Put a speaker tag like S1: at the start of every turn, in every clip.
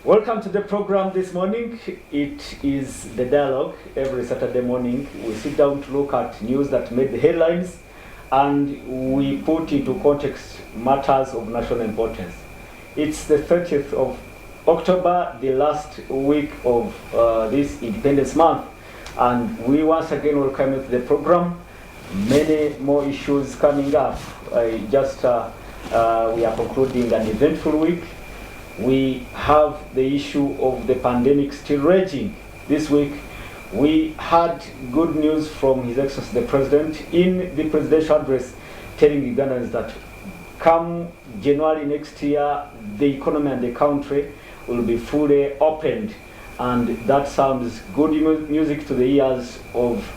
S1: Welcome to the program this morning. It is the dialogue. Every Saturday morning we sit down to look at news that made the headlines and we put into context matters of national importance. It's the 30th of October, the last week of this Independence Month, and we once again welcome you to the program. Many more issues coming up. We are concluding an eventful week. We have the issue of the pandemic still raging. This week, we had good news from His Excellency the President in the presidential address telling Ugandans that come January next year, the economy and the country will be fully opened. And that sounds good music to the ears of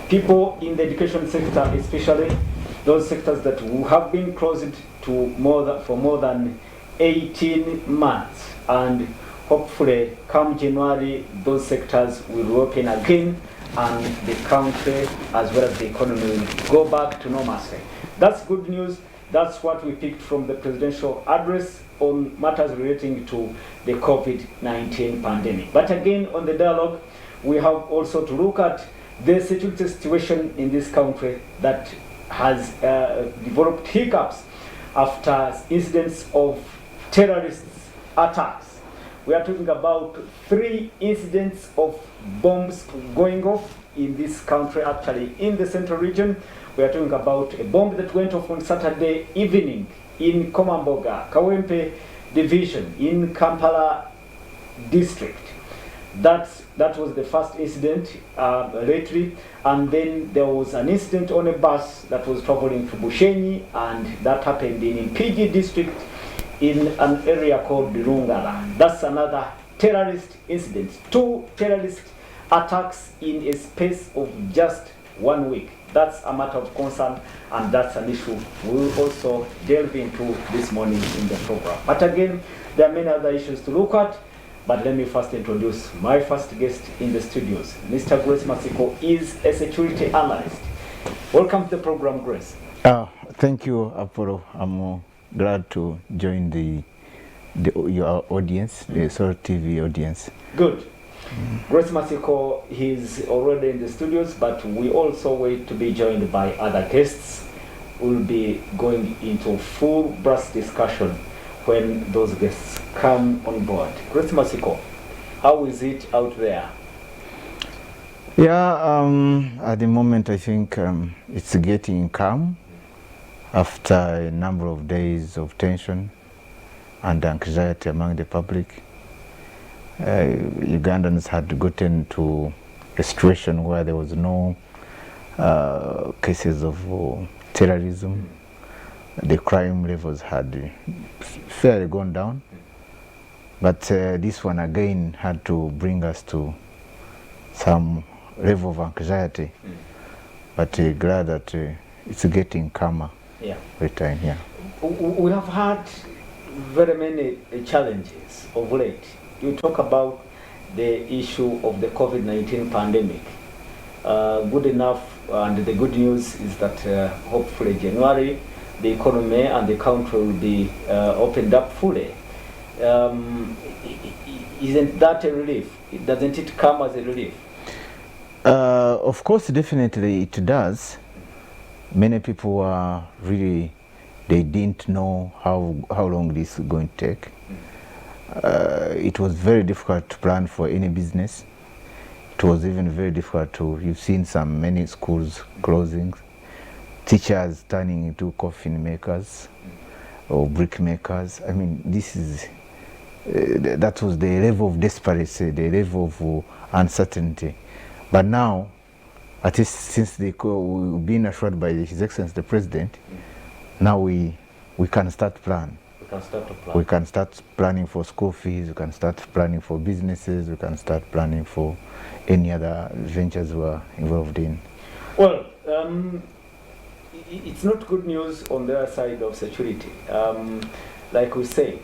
S1: people in the education sector, especially those sectors that have been closed for more than 18 months, and hopefully come January those sectors will open again and the country as well as the economy will go back to normalcy. That's good news. That's what we picked from the presidential address on matters relating to the COVID-19 pandemic. But again, on the dialogue, we have also to look at the security situation in this country that has developed hiccups after incidents of terrorist attacks. We are talking about 3 incidents of bombs going off in this country, actually in the central region. We are talking about a bomb that went off on Saturday evening in Komamboga, Kawempe division in Kampala district. That was the first incident lately, and then there was an incident on a bus that was traveling to Bushenyi, and that happened in Mpigi district in an area called Lungala. That's another terrorist incident. 2 terrorist attacks in a space of just 1 week. That's a matter of concern, and that's an issue we will also delve into this morning in the program. But again, there are many other issues to look at. But let me first introduce my first guest in the studios. Mr. Grace Masiko is a security analyst. Welcome to the program, Grace.
S2: Thank you, Apollo. I'm glad to join your audience, the Soul TV audience.
S1: Good. Grace Masiko, he's already in the studios, but we also wait to be joined by other guests. We'll be going into full brass discussion when those guests come on board. Grace Masiko, how is it out there?
S2: Yeah, at the moment I think it's getting calm after a number of days of tension and anxiety among the public. Ugandans had gotten to a situation where there was no cases of terrorism. The crime levels had fairly gone down, but this one again had to bring us to some level of anxiety. But glad that it's getting calmer with time. Yeah,
S1: we have had very many challenges of late. You talk about the issue of the COVID-19 pandemic. Good enough, and the good news is that hopefully January the economy and the country will be opened up fully. Isn't that a relief? Doesn't it come as a relief?
S2: Of course, definitely it does. Many people are really, they didn't know how long this is going to take. It was very difficult to plan for any business. It was even very difficult you've seen many schools closing, teachers turning into coffin makers or brick makers. I mean, that was the level of desperation, the level of uncertainty. But now, at least since we've been assured by His Excellency the President, now we can start planning. We can start planning for school fees, we can start planning for businesses, we can start planning for any other ventures we're involved in.
S1: Well, it's not good news on the other side of security. Like we said,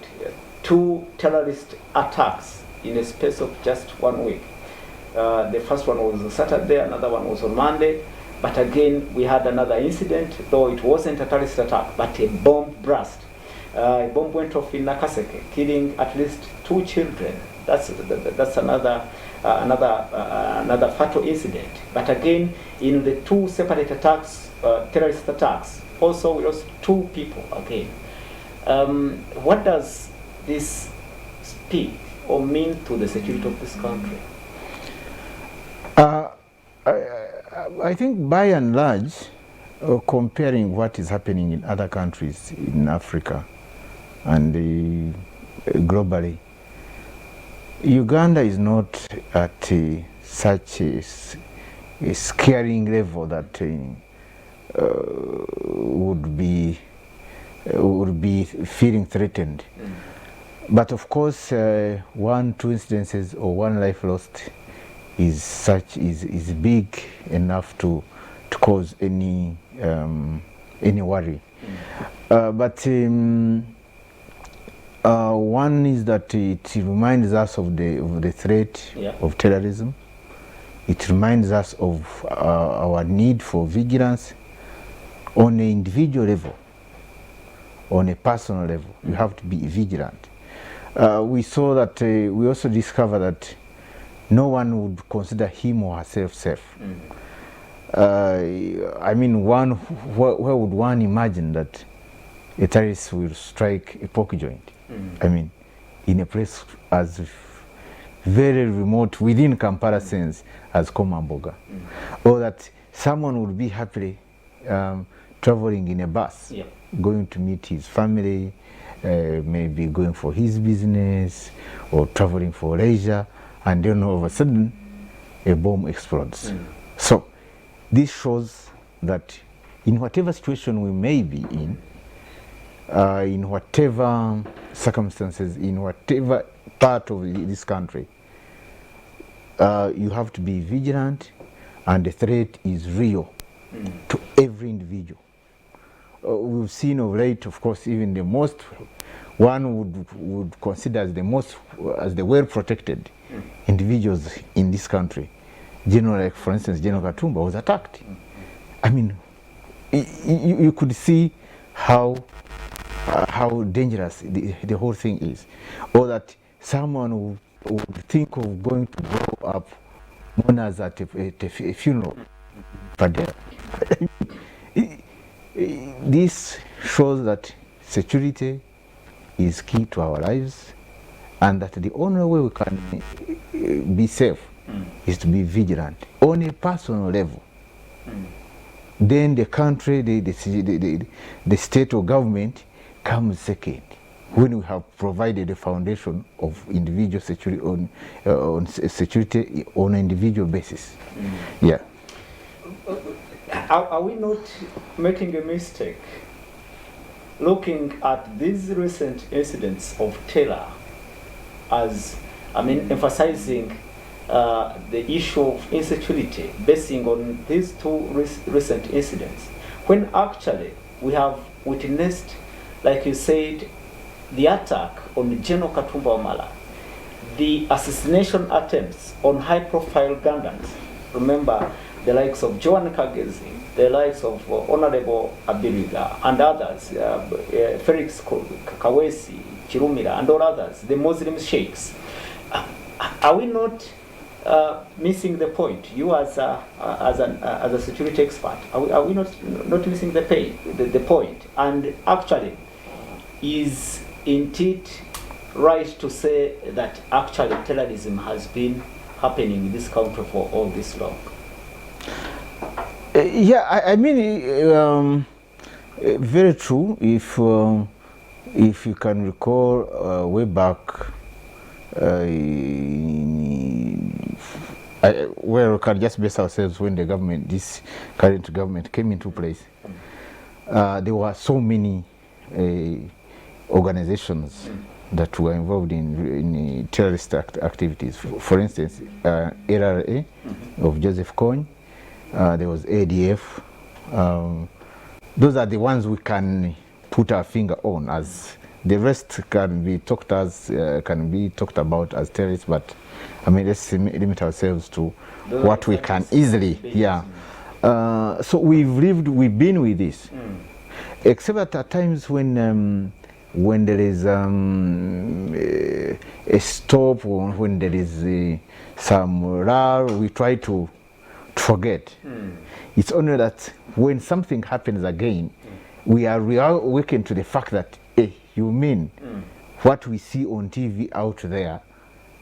S1: 2 terrorist attacks in a space of just 1 week. The first one was on Saturday, another one was on Monday. But again, we had another incident, though it wasn't a terrorist attack, but a bomb burst. A bomb went off in Nakaseke, killing at least 2 children. That's another fatal incident. But again, in the 2 separate attacks, terrorist attacks, also we lost 2 people again. What does this speak or mean to the security of this country?
S2: I think by and large, comparing what is happening in other countries in Africa and globally, Uganda is not at such a scaring level that would be feeling threatened. But of course, 1-2 incidences or 1 life lost is big enough to cause any worry. But one is that it reminds us of the threat of terrorism. It reminds us of our need for vigilance on an individual level, on a personal level. You have to be vigilant. We saw that, we also discovered that no one would consider him or herself safe. I mean, where would one imagine that a terrorist will strike a poke joint? I mean, in a place as very remote within comparisons as Komamboga, or that someone would be happily traveling in a bus, going to meet his family, maybe going for his business or traveling for leisure, and then all of a sudden a bomb explodes. So this shows that in whatever situation we may be in whatever circumstances, in whatever part of this country, you have to be vigilant, and the threat is real to every individual. We've seen of late, of course, even the most one would consider as the well protected individuals in this country. General, like for instance, General Katumba was attacked. I mean, you could see how dangerous the whole thing is, or that someone would think of going to blow up mourners at a funeral. But this shows that security is key to our lives, and that the only way we can be safe is to be vigilant on a personal level. Then the country, the state or government comes second, when we have provided a foundation of individual security on security on an individual basis. Yeah.
S1: Are we not making a mistake looking at these recent incidents of terror as, emphasizing the issue of insecurity, basing on these 2 recent incidents, when actually we have witnessed, like you said, the attack on General Katumba Wamala, the assassination attempts on high-profile Ugandans. Remember the likes of Joan Kagezi, the likes of Honorable Abiriga and others, Felix Kawesi, Chirumira and all others, the Muslim sheikhs. Are we not missing the point? You as a security expert, are we not missing the point? And actually, is indeed right to say that actually terrorism has been happening in this country for all this long?
S2: Very true. If you can recall, way back, where we can just base ourselves when this current government came into place, there were so many organizations that were involved in terrorist activities. For instance, LRA of Joseph Kony, there was ADF. Those are the ones we can put our finger on, as the rest can be talked about as terrorists. But let's limit ourselves to what we can easily. So we've been with this, except at times when there is a stop, or when there is some lull, we try to forget. It's only that when something happens again, we are reawakened to the fact that, hey, you mean what we see on TV out there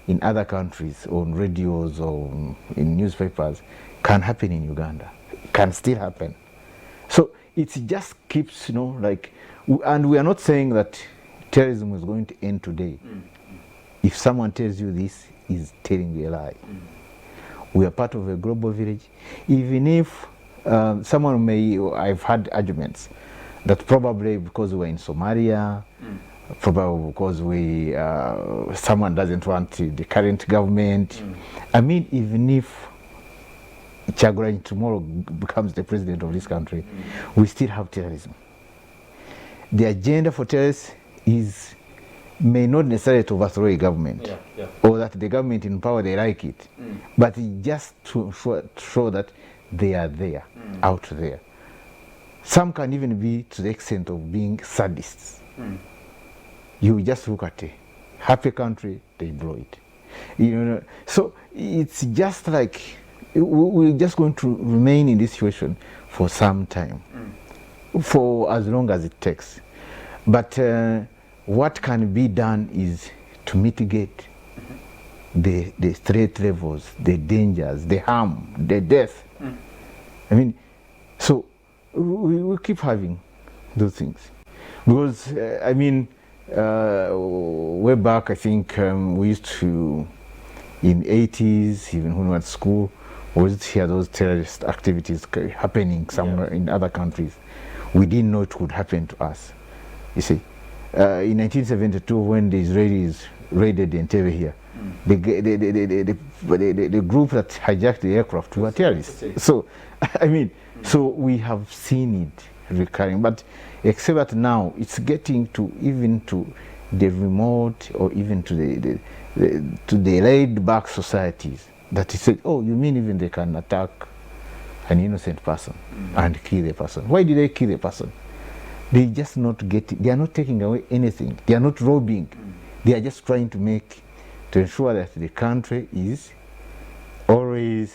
S2: in other countries, on radios or in newspapers, can happen in Uganda, can still happen. So it just keeps, like, and we are not saying that terrorism is going to end today. If someone tells you this, he's telling you a lie. We are part of a global village. Even if someone I've had arguments that probably because we're in Somalia, probably because someone doesn't want the current government. I mean, even if Kyagulanyi tomorrow becomes the president of this country, we still have terrorism. The agenda for terrorists may not necessarily to overthrow a government, or that the government in power, they like it, but just to show that they are there, out there. Some can even be to the extent of being sadists. You just look at a happy country, they blow it. So it's just like we're just going to remain in this situation for some time, for as long as it takes. But what can be done is to mitigate the threat levels, the dangers, the harm, the death. I mean, so we keep having those things. Because, I mean, way back, I think we used to, in 80s, even when we were at school, we used to hear those terrorist activities happening somewhere in other countries. We didn't know it would happen to us. You see, in 1972, when the Israelis raided Entebbe here, the group that hijacked the aircraft were terrorists. So, I mean, so we have seen it recurring, but except that now it's getting to even to the remote or even to the laid back societies that it said, oh, you mean even they can attack an innocent person and kill the person? Why did they kill the person? They just not getting, they are not taking away anything. They are not robbing. They are just trying to ensure that the country is always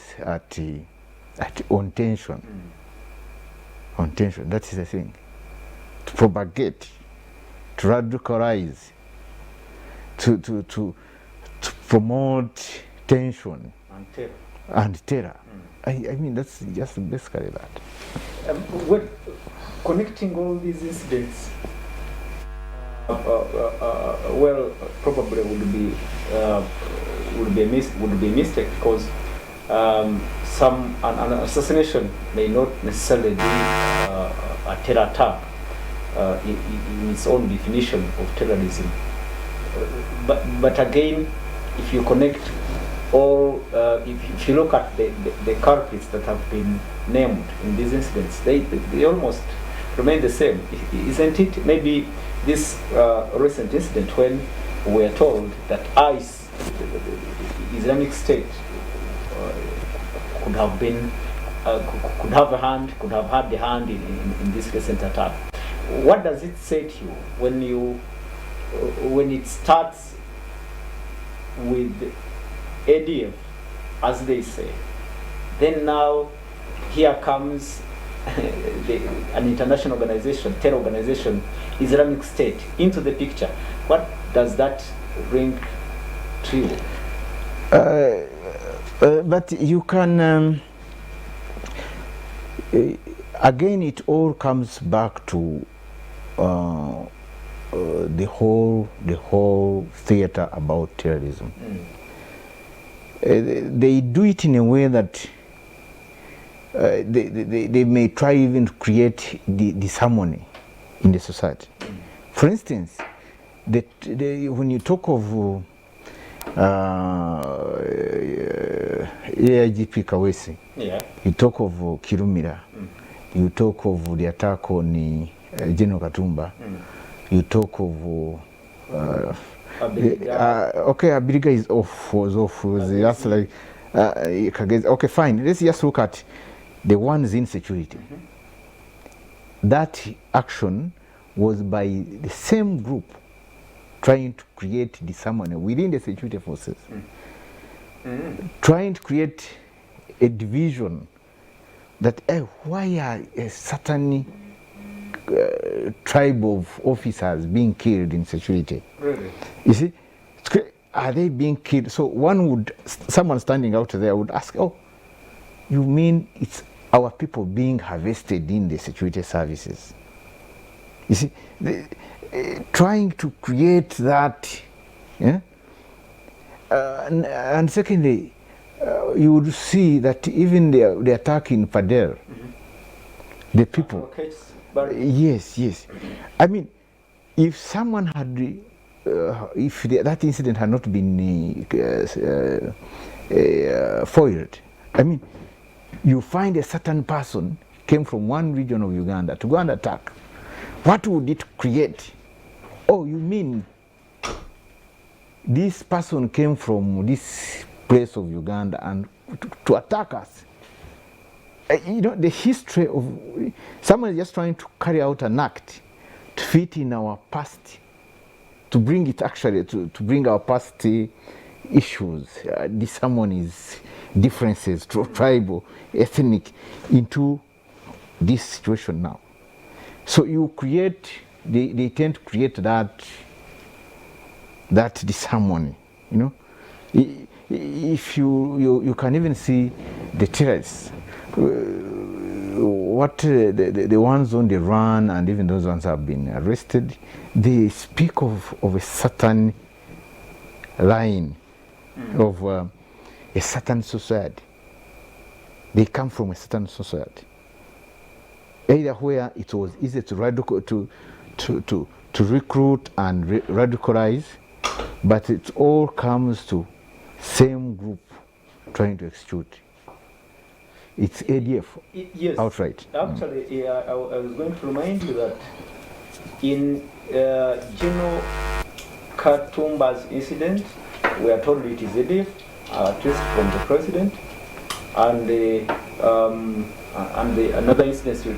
S2: on tension. On tension, that is the thing. To propagate, to radicalize, to promote tension and terror. I mean, that's just basically that.
S1: Well, connecting all these incidents, well, probably would be a mistake, because an assassination may not necessarily be a terror attack in its own definition of terrorism. But again, if you connect all, if you look at the culprits that have been named in these incidents, they almost remain the same, isn't it? Maybe this recent incident when we are told that ICE, the Islamic State, could have had the hand in this recent attack. What does it say to you when it starts with ADF, as they say? Then now here comes an international organization, terror organization, Islamic State, into the picture. What does that bring to you?
S2: But you can, again, it all comes back to the whole theater about terrorism. They do it in a way that they may try even to create disharmony in the society. For instance, when you talk of AIGP Kawesi, you talk of Kirumira, you talk of the attack on General Katumba, you talk of okay, Abiriga is off, was just like okay, fine, let's just look at the ones in security. That action was by the same group trying to create disharmony within the security forces, trying to create a division that why are a certain tribe of officers being killed in security?
S1: Really?
S2: You see, are they being killed? So someone standing out there would ask, oh, you mean it's our people being harvested in the security services? You see, trying to create that, yeah? And secondly, you would see that even the attack in Padel, the people, yes. I mean, if someone had, if that incident had not been foiled, I mean, you find a certain person came from one region of Uganda to go and attack. What would it create? Oh, you mean this person came from this place of Uganda and to attack us? You know, the history of someone is just trying to carry out an act to fit in our past, to bring it actually, to bring our past issues, disharmonies, differences, tribal, ethnic, into this situation now. So you create, they tend to create that disharmony, you know. If you can even see the terrorists, what the ones on the run and even those ones have been arrested, they speak of a certain line of a certain society. They come from a certain society, either where it was easy to recruit and radicalize, but it all comes to same group trying to execute. It's ADF.
S1: Yes.
S2: Outright.
S1: Actually, I was going to remind you that in General Katumba's incident, we are told it is ADF, at least from the president, and another incident we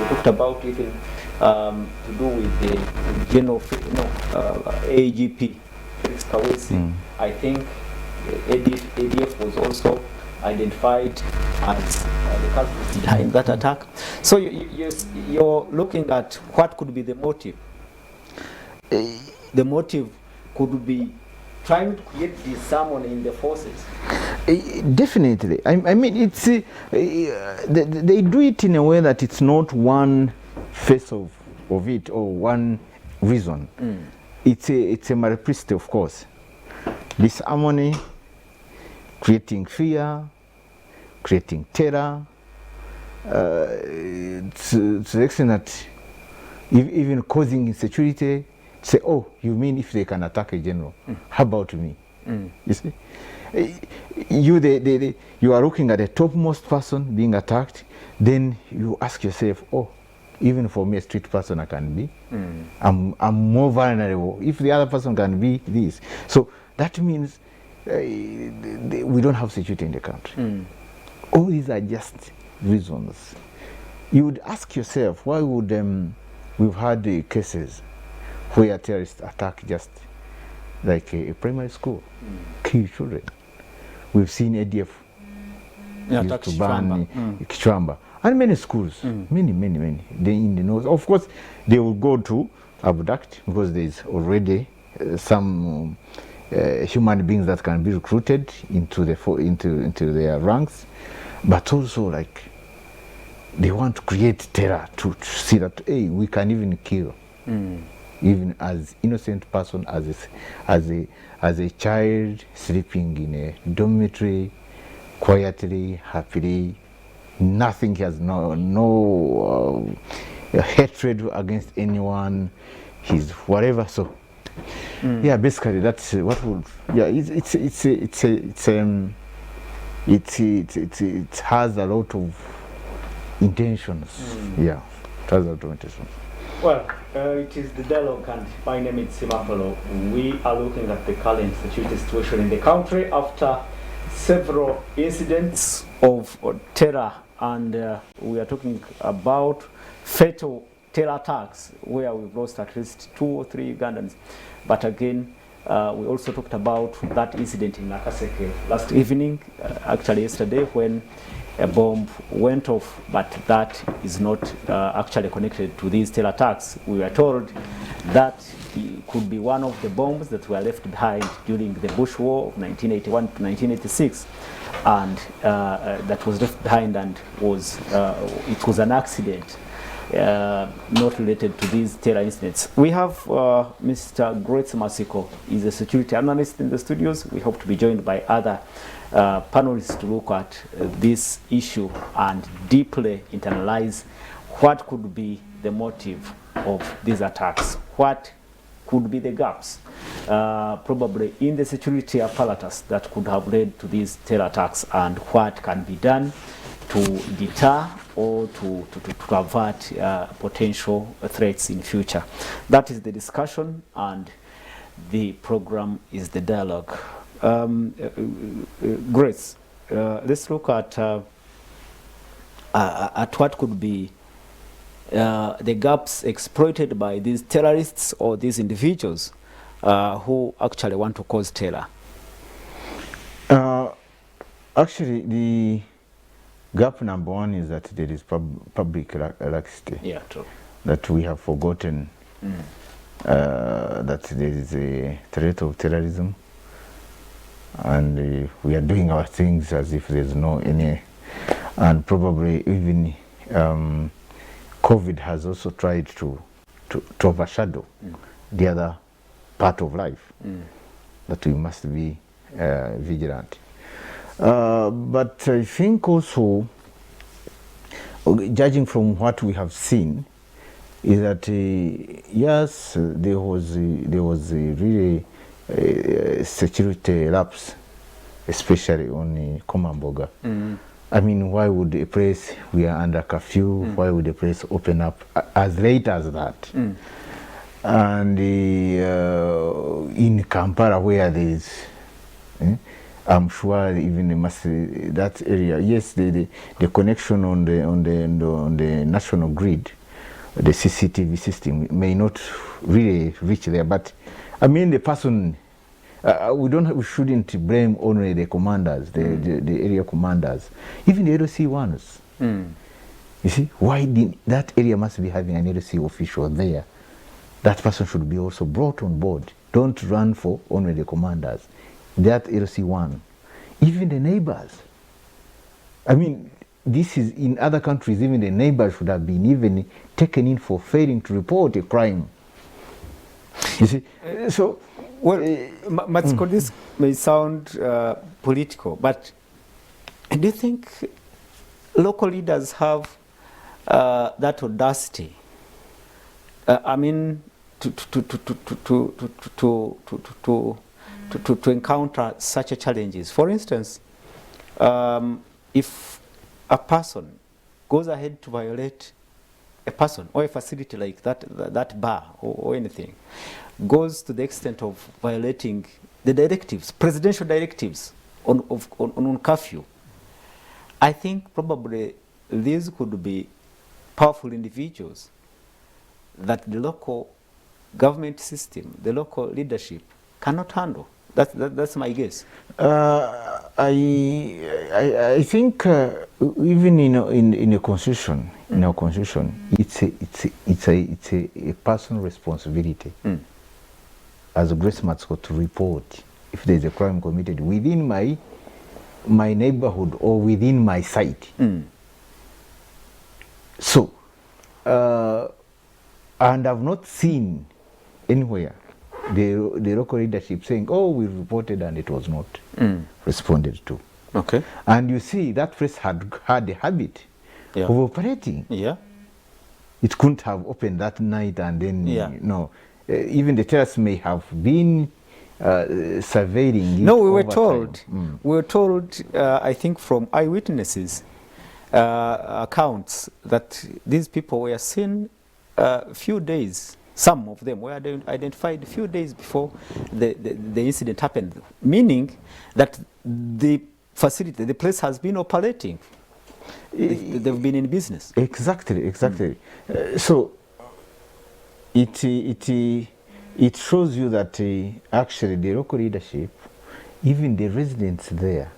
S1: talked about even to do with the General AGP Felix Kaweesi. I think ADF was also identified as the culprit behind that attack. So you're looking at what could be the motive. The motive could be trying to create disharmony in the forces.
S2: Definitely. I mean, it's they do it in a way that it's not one face of it or one reason. It's a multiplicity, of course. Disharmony, creating fear, creating terror, to the extent that even causing insecurity. Say, oh, you mean if they can attack a general, how about me? You see, you are looking at a topmost person being attacked, then you ask yourself, oh, even for me, a street person, I can be. I'm more vulnerable if the other person can be this. So that means we don't have security in the country. All these are just reasons. You would ask yourself, why would we've had cases where terrorists attack just like a primary school, kill children. We've seen ADF used to burn Kichwamba and many schools, many. They in the north. Of course, they will go to abduct because there is already some human beings that can be recruited into their ranks, but also like they want to create terror to see that hey, we can even kill. Even as innocent person, as a child sleeping in a dormitory, quietly, happily, nothing, has no hatred against anyone, he's whatever. So yeah, basically that's what would it has a lot of intentions. Yeah, it has a lot of intentions.
S1: Well, it is the dialogue, and my name is Simapolo. We are looking at the current security situation in the country after several incidents of terror, and we are talking about fatal tail attacks where we've lost at least 2 or 3 Ugandans. But again, we also talked about that incident in Nakaseke last evening, actually yesterday, when a bomb went off, but that is not actually connected to these tail attacks. We were told that it could be one of the bombs that were left behind during the Bush War of 1981 to 1986, and that was left behind and it was an accident, not related to these terror incidents. We have Mr. Grace Masiko. He's a security analyst in the studios. We hope to be joined by other panelists to look at this issue and deeply internalize what could be the motive of these attacks, what could be the gaps probably in the security apparatus that could have led to these terror attacks, and what can be done to deter or to avert potential threats in future. That is the discussion, and the program is the dialogue. Grace, let's look at what could be the gaps exploited by these terrorists or these individuals who actually want to cause terror.
S2: Actually, the gap number one is that there is public laxity.
S1: Yeah, true.
S2: That we have forgotten that there is a threat of terrorism, and we are doing our things as if there's no any, and probably even COVID has also tried to overshadow the other part of life, that we must be vigilant. But I think also, judging from what we have seen, is that yes, there was a really security lapse, especially on Komamboga. I mean, why would a place, we are under curfew, why would a place open up as late as that? And in Kampala, where there is, I'm sure even that area, yes, the connection on the national grid, the CCTV system may not really reach there, but I mean the person, we shouldn't blame only the commanders, the area commanders, even the LC ones. You see, why that area must be having an LC official there? That person should be also brought on board. Don't run for only the commanders. That LC one, even the neighbors. I mean, this is in other countries, even the neighbors should have been even taken in for failing to report a crime. You see, so
S1: well, Matsiko, this may sound political, but do you think local leaders have that audacity? I mean, to encounter such a challenges. For instance, if a person goes ahead to violate a person or a facility like that bar or anything, goes to the extent of violating the directives, presidential directives on curfew, I think probably these could be powerful individuals that the local government system, the local leadership cannot handle. That's my guess.
S2: I think even in a constitution, in our constitution, it's a personal responsibility as a Grace Matsiko to report if there is a crime committed within my neighborhood or within my site. So, and I've not seen anywhere the local leadership saying, oh, we reported and it was not responded to.
S1: Okay.
S2: And you see, that place had a habit of operating.
S1: Yeah.
S2: It couldn't have opened that night and then, no. Even the terrorists may have been surveilling.
S1: No, we were told. We were told, I think, from eyewitnesses accounts that these people were seen a few days. Some of them were identified a few days before the incident happened, meaning that the facility, the place has been operating. They've been in business.
S2: Exactly. So it shows you that actually the local leadership, even the residents there,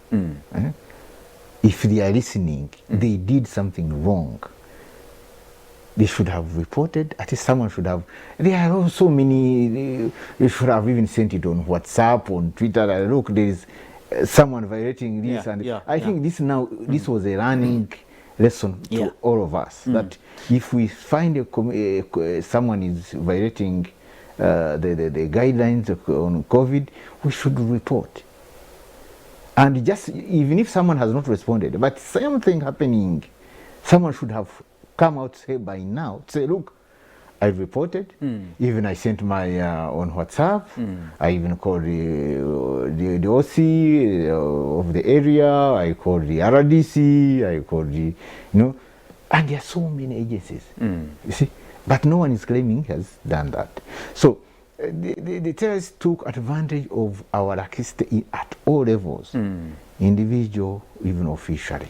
S2: if they are listening, they did something wrong. They should have reported. At least someone should have. There are so many. They should have even sent it on WhatsApp, on Twitter. Look, there is someone violating this, and I think this now. This was a learning lesson to all of us, that if we find someone is violating the guidelines on COVID, we should report. And just even if someone has not responded, but something happening, someone should have come out, say by now, say, look, I reported. Even I sent my on WhatsApp. I even called the OC of the area. I called the RDC. I called the, and there are so many agencies. You see, but no one is claiming has done that. So the terrorists took advantage of our laxity at all levels, individual, even officially.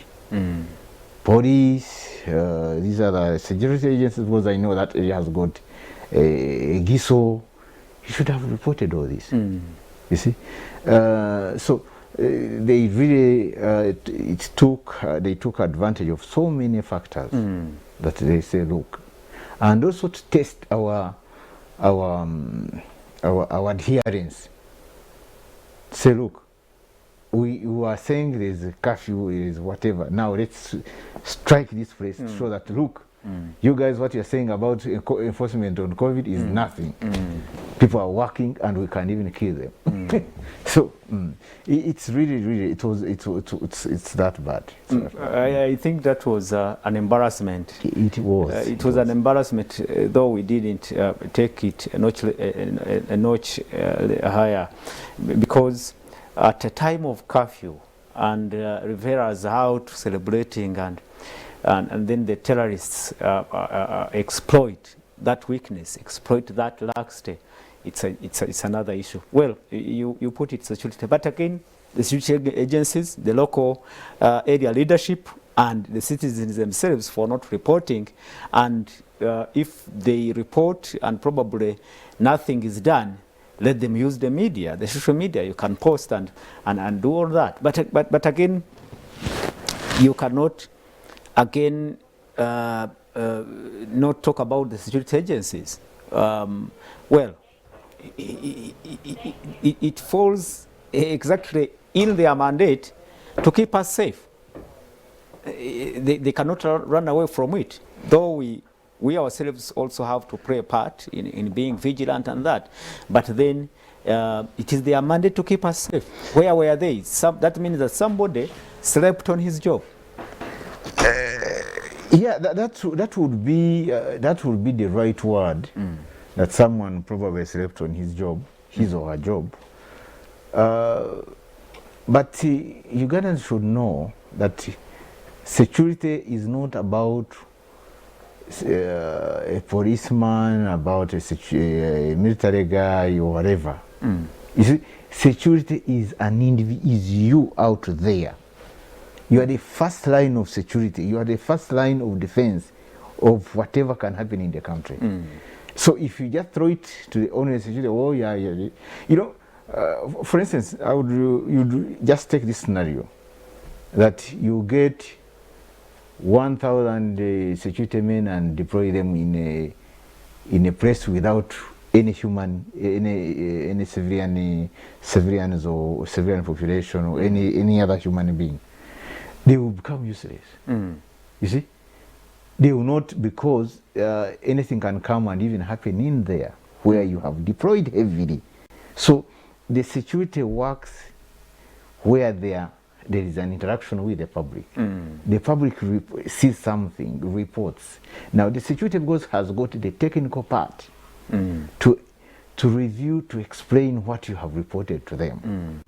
S2: Police, these are the security agencies, because I know that area has got a GISO. You should have reported all this. You see, so they really they took advantage of so many factors that they say, look, and also to test our adherence. Say, look, we are saying there is a curfew, is whatever. Now let's strike this place to show that, look, you guys, what you're saying about enforcement on COVID is nothing. People are working and we can even kill them. So it's really, it's that bad.
S3: I think that was an embarrassment.
S2: It was.
S3: It was an embarrassment, though we didn't take it a notch higher, because at a time of curfew and Rivera's out celebrating, and then the terrorists exploit that weakness, exploit that laxity. It's another issue. Well, you put it security, but again, the security agencies, the local area leadership, and the citizens themselves for not reporting. And if they report and probably nothing is done, let them use the media, the social media. You can post and do all that. But again, you cannot again not talk about the security agencies. Well, it falls exactly in their mandate to keep us safe. They cannot run away from it, though we ourselves also have to play a part in being vigilant and that. But then it is their mandate to keep us safe. Where were they? That means that somebody slept on his job.
S2: Yeah, that would be the right word. That someone probably slept on his job, his or her job. But Ugandans should know that security is not about a policeman, about a military guy or whatever. You see, security is is you out there. You are the first line of security. You are the first line of defense of whatever can happen in the country. So if you just throw it to the only security, oh yeah, you know, for instance, you just take this scenario that you get 1,000 security men and deploy them in a place without any human, any civilians or civilian population or any other human being. They will become useless. You see, they will not, because anything can come and even happen in there where you have deployed heavily. So the security works where there is an interaction with the public. The public sees something, reports. Now the security has got the technical part to review, to explain what you have reported to them.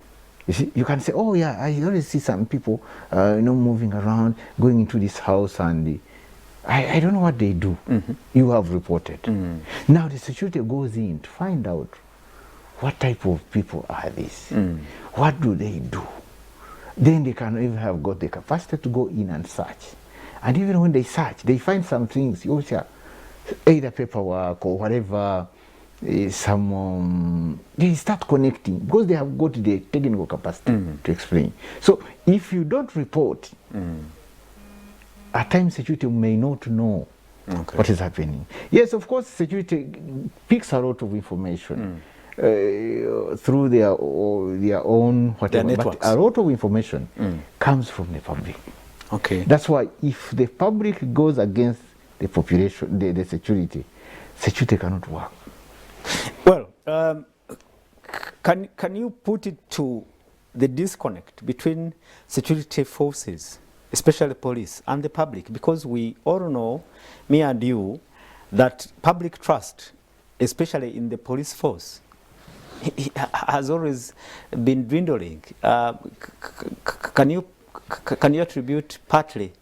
S2: You see, you can say, oh yeah, I always see some people moving around, going into this house, and I don't know what they do. You have reported. Now the security goes in to find out what type of people are these, what do they do. Then they can even have got the capacity to go in and search. And even when they search, they find some things. You say, either paperwork or whatever, they start connecting because they have got the technical capacity to explain. So if you don't report, at times security may not know what is happening. Yes, of course, security picks a lot of information through their own whatever, but a lot of information comes from the public.
S3: Okay.
S2: That's why if the public goes against the population, the security cannot work.
S3: Well, can you put it to the disconnect between security forces, especially police, and the public? Because we all know, me and you, that public trust, especially in the police force, has always been dwindling. Can you attribute partly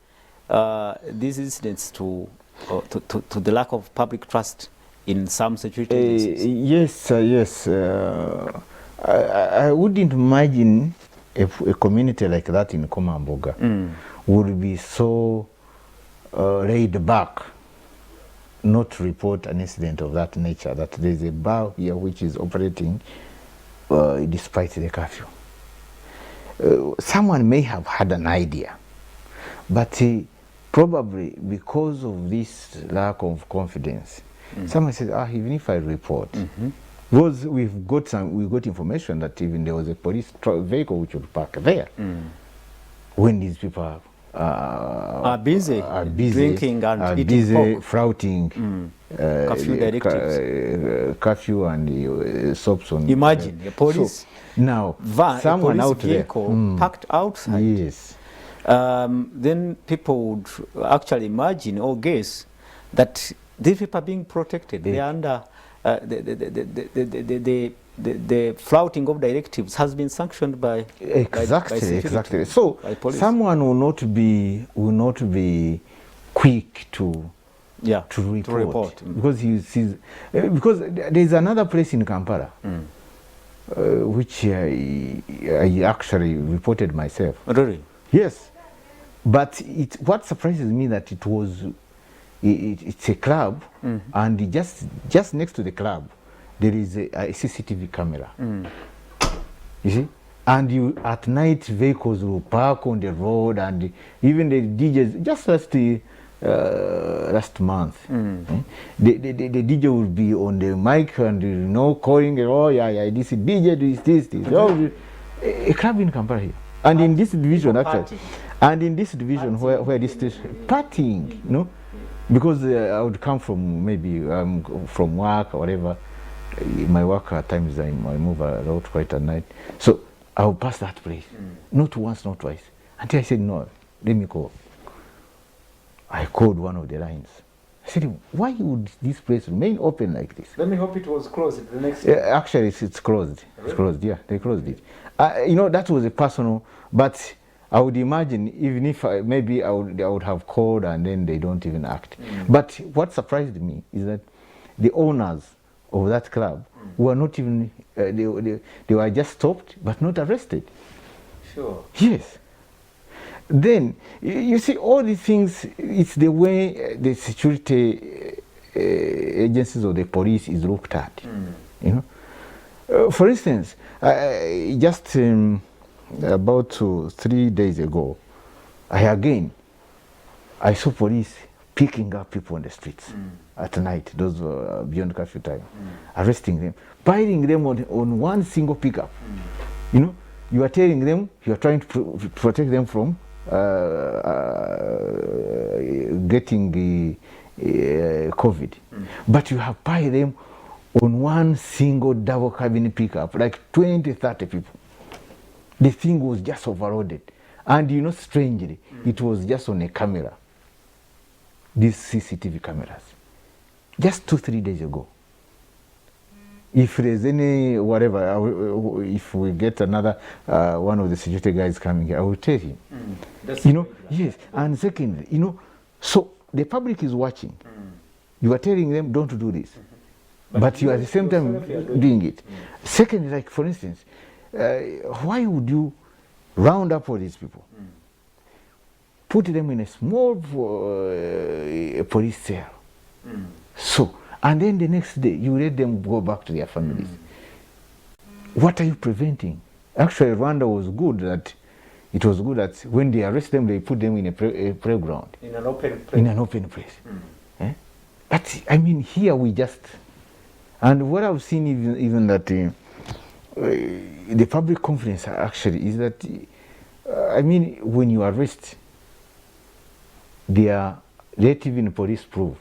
S3: these incidents to the lack of public trust in some security agencies?
S2: Yes. I wouldn't imagine if a community like that in Komamboga would be so laid back not to report an incident of that nature, that there is a bar here which is operating despite the curfew. Someone may have had an idea, but probably because of this lack of confidence, someone said, even if I report, because we got information that even there was a police vehicle which would park there when these people are busy
S3: drinking and
S2: are
S3: eating
S2: busy
S3: pork,
S2: flouting
S3: curfew directives,
S2: curfew and soaps on.
S3: Imagine a police
S2: So, now someone
S3: a police
S2: out
S3: vehicle
S2: there
S3: parked outside.
S2: Yes.
S3: Then people would actually imagine or guess that these people are being protected. They are under the flouting of directives has been sanctioned by
S2: exactly. So someone will not be quick to report. Because he sees, because there is another place in Kampala which I actually reported myself.
S3: Really?
S2: Yes, but what surprises me that it's a club, and just next to the club there is a CCTV camera. You see, and at night vehicles will park on the road, and even the DJs. Just last month, the DJ will be on the mic and calling, this DJ, this. A club in Kampala here, and in this division actually, where this partying, because I would come from from work or whatever. My work at times I move around quite at night, so I will pass that place, not once, not twice, until I said no, let me call. I called one of the lines. I said, why would this place remain open like this?
S1: Let me hope it was closed the next day.
S2: Actually, it's closed. Really? It's closed, yeah, they closed it. That was a personal, but I would imagine even if I would have called and then they don't even act. But what surprised me is that the owners of that club were not even, they were just stopped but not arrested.
S1: Sure.
S2: Yes. Then you see all these things, it's the way the security agencies or the police is looked at. For instance, just about 3 days ago, I saw police picking up people on the streets at night, those beyond curfew time, arresting them, piling them on one single pickup. You are telling them you are trying to protect them from getting the COVID, but you have piled them on one single double cabin pickup, like 20-30 people. The thing was just overloaded, and strangely, it was just on a camera. These CCTV cameras, just 2-3 days ago. If there's any whatever, if we get another one of the security guys coming here, I will tell him. Yes. And secondly, so the public is watching. You are telling them don't do this, but you at the same time doing it. Secondly, like for instance, why would you round up all these people, put them in a small police cell, So, and then the next day, you let them go back to their families. What are you preventing? Actually, Rwanda was good that it was good that when they arrest them, they put them in a playground.
S1: In an open place.
S2: In an open place. Eh? But I mean, here we just, and what I've seen even that the public confidence actually is that, I mean, when you arrest, let even police prove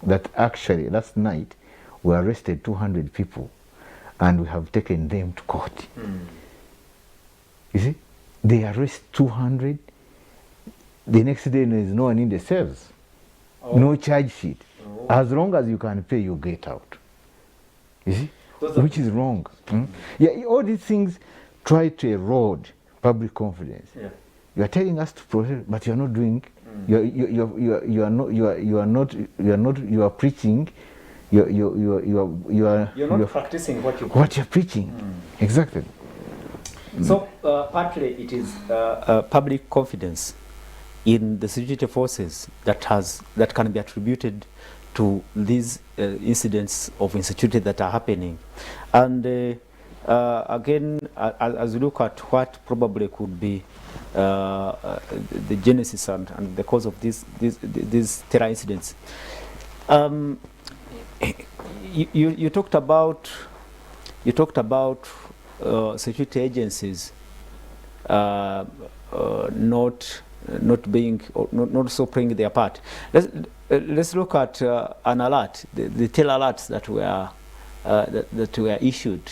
S2: that actually last night we arrested 200 people and we have taken them to court. You see, they arrest 200, the next day there is no one in the cells, no charge sheet. As long as you can pay, you get out. You see, which is wrong. Yeah, all these things try to erode public confidence.
S1: Yeah.
S2: You are telling us to protect, but you are not doing. You are preaching.
S1: You're not practicing what you.
S2: What you're preaching, exactly.
S3: So partly it is public confidence in the security forces that can be attributed to these incidents of insecurity that are happening, and again, as we look at what probably could be the genesis and the cause of these terror incidents, you talked about security agencies not so playing their part. Let's look at an alert, the terror alerts that were issued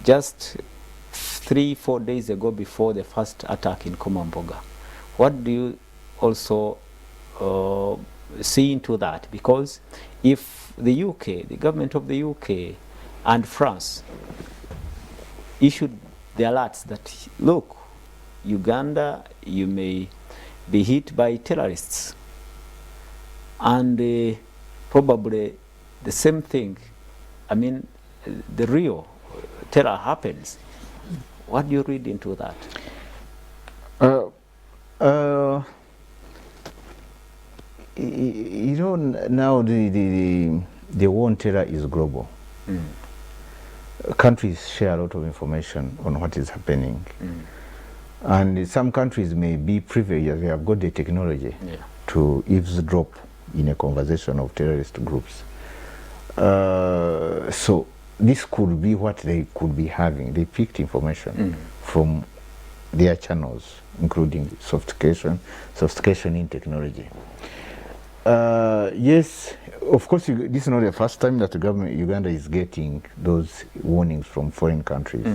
S3: just 3-4 days ago before the first attack in Komamboga. What do you also see into that? Because if the UK, the government of the UK and France issued the alerts that, look, Uganda, you may be hit by terrorists, and probably the same thing, I mean, the real terror happens. What do you read into that?
S2: You know, now the war on terror is global. Countries share a lot of information on what is happening. And some countries may be privileged, they have got the technology to eavesdrop in a conversation of terrorist groups. So this could be what they could be having. They picked information from their channels, including sophistication in technology. Yes, of course, this is not the first time that the government Uganda is getting those warnings from foreign countries.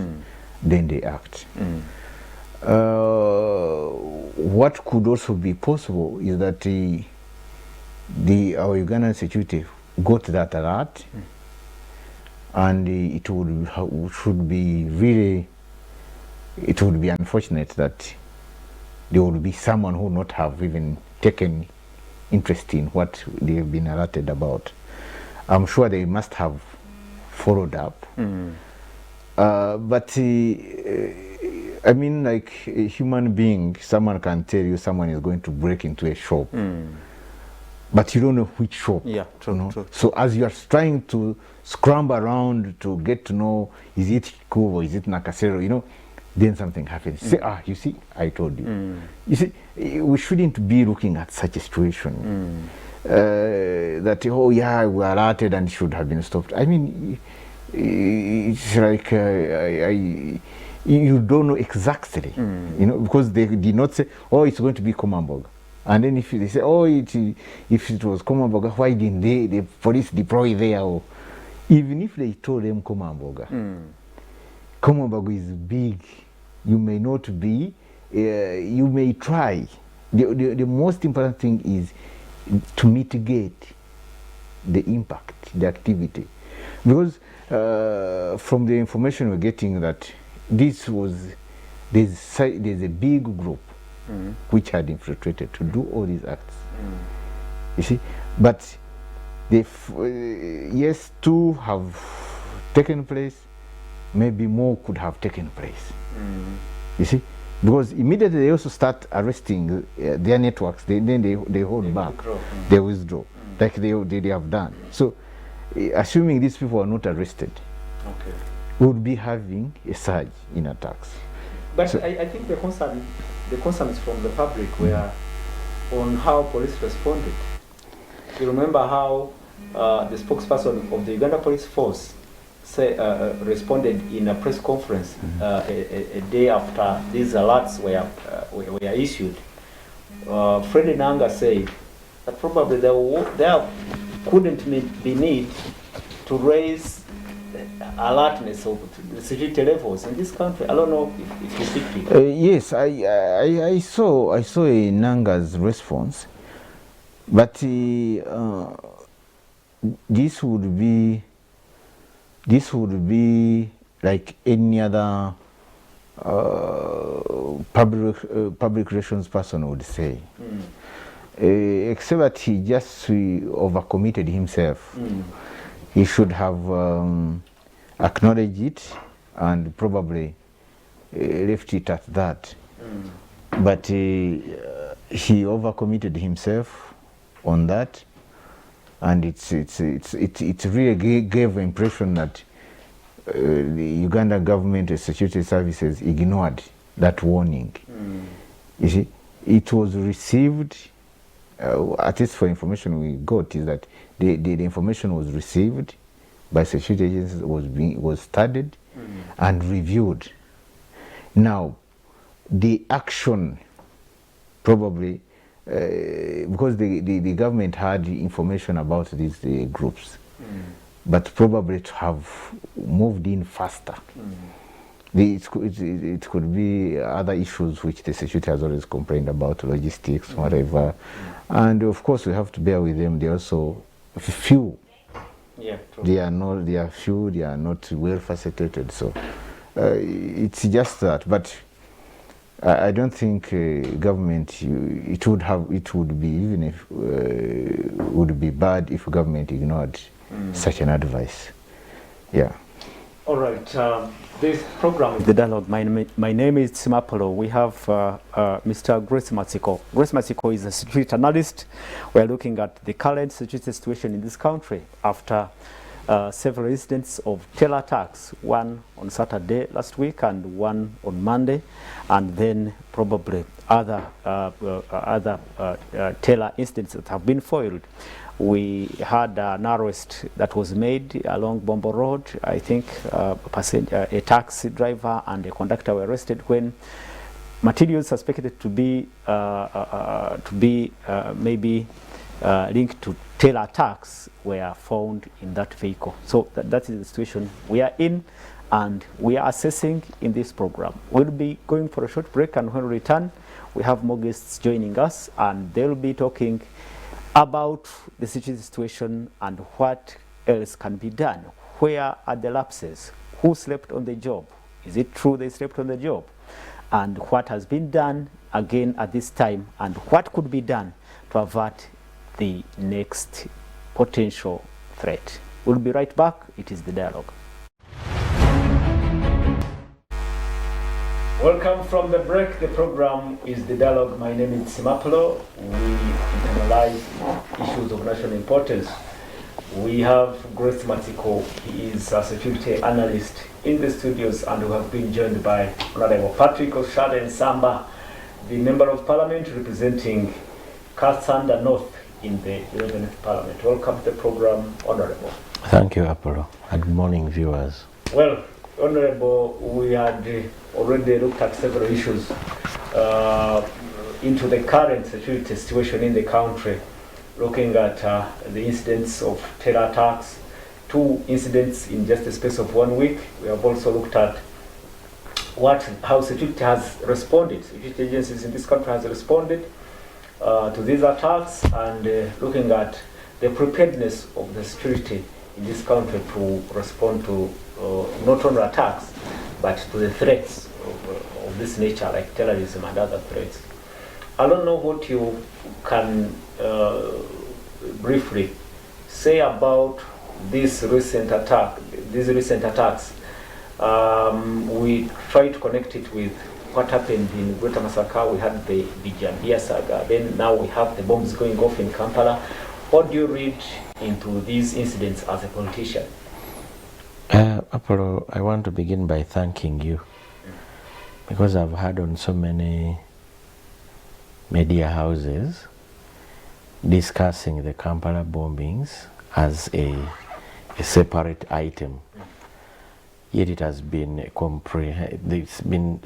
S2: Then they act. What could also be possible is that our Ugandan security got that alert, and it would be unfortunate that there would be someone who would not have even taken interest in what they have been alerted about. I'm sure they must have followed up. But I mean, like a human being, someone can tell you someone is going to break into a shop, but you don't know which shop.
S3: Yeah, true,
S2: you know?
S3: true.
S2: So as you are trying to scramble around to get to know, is it Kikuyu or is it Nakasero, you know, then something happens. Say, you see, I told you. You see, we shouldn't be looking at such a situation that, oh yeah, we are alerted and should have been stopped. I mean, it's like you don't know exactly, you know, because they did not say, oh, it's going to be Komamboga. And then if they say, oh, if it was Komamboga, why didn't the police deploy there? Or even if they told them Komamboga, Komamboga is big. You may not be, you may try. The most important thing is to mitigate the impact, the activity. Because from the information we're getting that there's a big group which had infiltrated to do all these acts. You see, but yes, 2 have taken place, maybe more could have taken place. You see, because immediately they also start arresting their networks, then they hold back, they withdraw. like they have done. So, assuming these people are not arrested,
S1: Okay.
S2: we would be having a surge in attacks.
S1: But
S2: So-
S1: I think the concerns from the public were on how police responded. You remember how the spokesperson of the Uganda Police Force responded in a press conference a day after these alerts were issued. Freddie Nanga said that probably there couldn't be need to raise alertness of the security levels in this country. I don't know if you speak to it.
S2: Yes, I saw a Nanga's response, but this would be like any other public relations person would say, except that he just overcommitted himself. He should have acknowledged it and probably left it at that. But he overcommitted himself on that, and it really gave the impression that the Uganda government security services ignored that warning. You see, it was received. At least for information we got is that the information was received by security agencies, was studied and reviewed. Now, the action probably because the government had information about these groups, but probably to have moved in faster. It could be other issues which the security has always complained about, logistics, whatever. And of course, we have to bear with them. They are also few.
S1: Yeah, true.
S2: They are few. They are not well facilitated. So it's just that. But I don't think government. It would be even if would be bad if government ignored such an advice. Yeah.
S1: All right. This program is the dialogue. My name is Simapolo. We have Mr. Grace Matsiko. Grace Matsiko is a security analyst. We are looking at the current security situation in this country after several incidents of terror attacks, one on Saturday last week and one on Monday, and then probably other terror incidents that have been foiled. We had an arrest that was made along Bombo Road. I think a taxi driver and a conductor were arrested when materials suspected to be maybe linked to terror attacks were found in that vehicle. So that is the situation we are in, and we are assessing in this program. We'll be going for a short break, and when we return, we have more guests joining us, and they'll be talking about the security situation and what else can be done. Where are the lapses? Who slept on the job? Is it true they slept on the job? And what has been done again at this time, and what could be done to avert the next potential threat? We'll be right back. It is the dialogue. Welcome from the break. The program is the dialogue. My name is Simapolo. We analyze issues of national importance. We have Grace Matsiko. He is a security analyst in the studios, and we have been joined by Honorable Patrick Oshade Samba, the Member of Parliament representing Kassanda North in the 11th Parliament. Welcome to the program, Honorable.
S4: Thank you, Apollo, and good morning, viewers.
S1: Well, Honorable, we had already looked at several issues into the current security situation in the country, looking at the incidents of terror attacks, 2 incidents in just a space of 1 week. We have also looked at how security has responded, security agencies in this country has responded to these attacks, and looking at the preparedness of the security in this country to respond to not only attacks, but to the threats of this nature, like terrorism and other threats. I don't know what you can briefly say about these recent attacks. We try to connect it with what happened in Greater Masaka. We had the Bijambia saga. Then now we have the bombs going off in Kampala. What do you read into these incidents as a politician?
S4: Apollo, I want to begin by thanking you because I've heard on so many media houses discussing the Kampala bombings as a separate item. Yet it has been it's been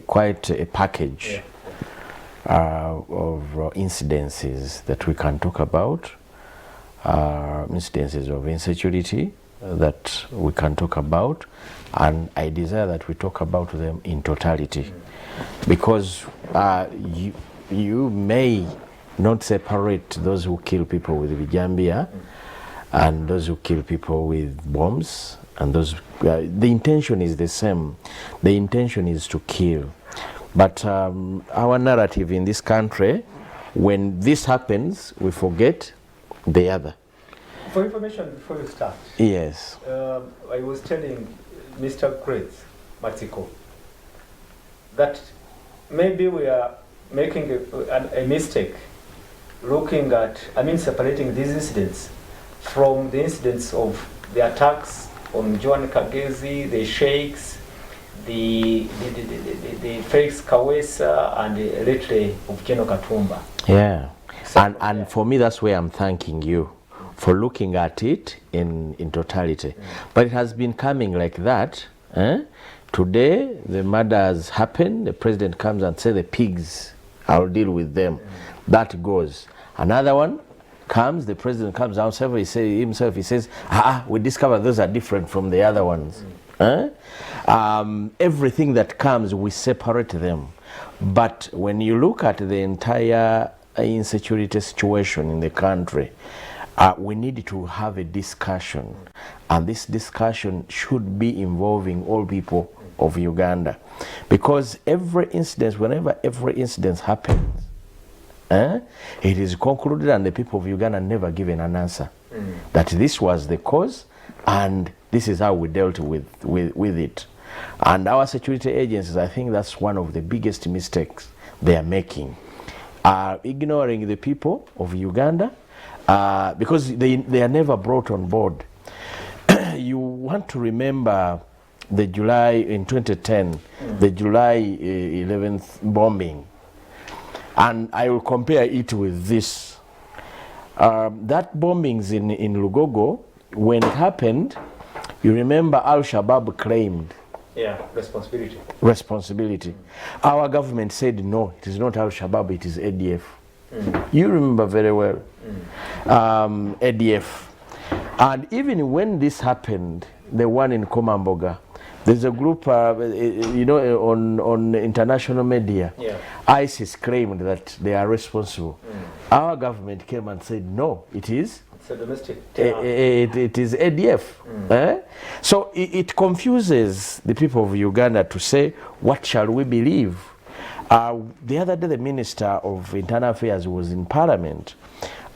S4: quite a package of incidences that we can talk about, incidences of insecurity that we can talk about, and I desire that we talk about them in totality, because you may not separate those who kill people with vijambia and those who kill people with bombs, and those the intention is the same. The intention is to kill. But our narrative in this country, when this happens, we forget the other.
S1: For information before you start.
S4: Yes.
S1: I was telling Mr. Grace Matiko that maybe we are making a mistake looking at, separating these incidents from the incidents of the attacks on Joan Kagezi, the sheikhs, the Felix Kawesa, and the electorate of General Katumba.
S4: Yeah. And for me, that's where I'm thanking you for looking at it in totality. But it has been coming like that. Today, the murders happen, the president comes and says, the pigs, I'll deal with them. That goes. Another one comes, the president comes down himself, he says, we discover those are different from the other ones. Everything that comes, we separate them. But when you look at the entire insecurity situation in the country, we need to have a discussion, and this discussion should be involving all people of Uganda, because whenever every incident happens, it is concluded and the people of Uganda never given an answer that this was the cause and this is how we dealt with it. And our security agencies, I think that's one of the biggest mistakes they are making, ignoring the people of Uganda, because they are never brought on board. You want to remember the July in 2010, the July 11th bombing, and I will compare it with this. That bombings in Lugogo, when it happened, you remember Al-Shabaab claimed responsibility. Our government said no, it is not Al-Shabaab, it is ADF. You remember very well. ADF. And even when this happened, the one in Komamboga, there's a group, on international media, ISIS claimed that they are responsible. Our government came and said, no, it is.
S1: It's a domestic
S4: it is ADF. So it confuses the people of Uganda to say, what shall we believe? The other day, the Minister of Internal Affairs was in Parliament,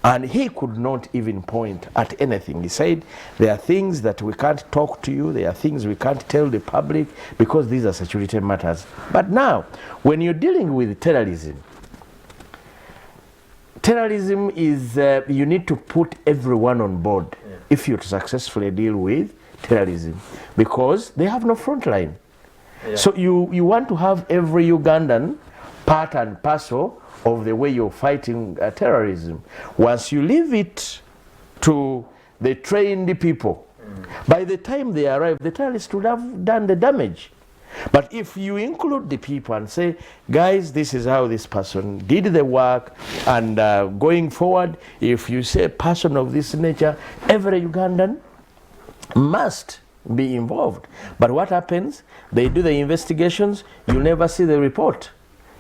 S4: and he could not even point at anything. He said, there are things that we can't talk to you, there are things we can't tell the public because these are security matters. But now, when you're dealing with terrorism is, you need to put everyone on board if you successfully deal with terrorism, because they have no front line. So you want to have every Ugandan part and parcel of the way you're fighting terrorism. Once you leave it to the trained people, by the time they arrive, the terrorists would have done the damage. But if you include the people and say, guys, this is how this person did the work, and going forward, if you say a person of this nature, every Ugandan must be involved. But what happens? They do the investigations, you never see the report.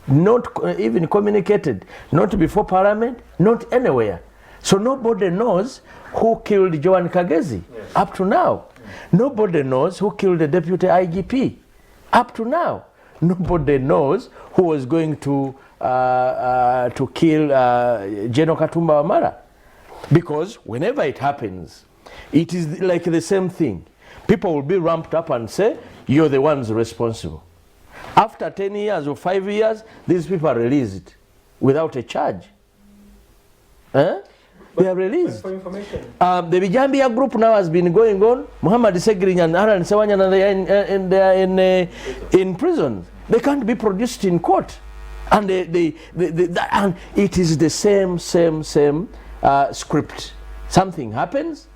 S4: Not even communicated, not before Parliament, not anywhere. So nobody knows who killed Joan Kagezi up to now. Nobody knows who killed the deputy IGP up to now. Nobody knows who was going to kill General Katumba Wamala. Because whenever it happens, it is like the same thing. People will be ramped up and say, you're the ones responsible. After 10 years or 5 years, these people are released without a charge. They are released.
S1: For information.
S4: The Bijambia group now has been going on. Muhammad Segri and Aran Sewanyan, they are in prison. They can't be produced in court. And and it is the same script. Something happens.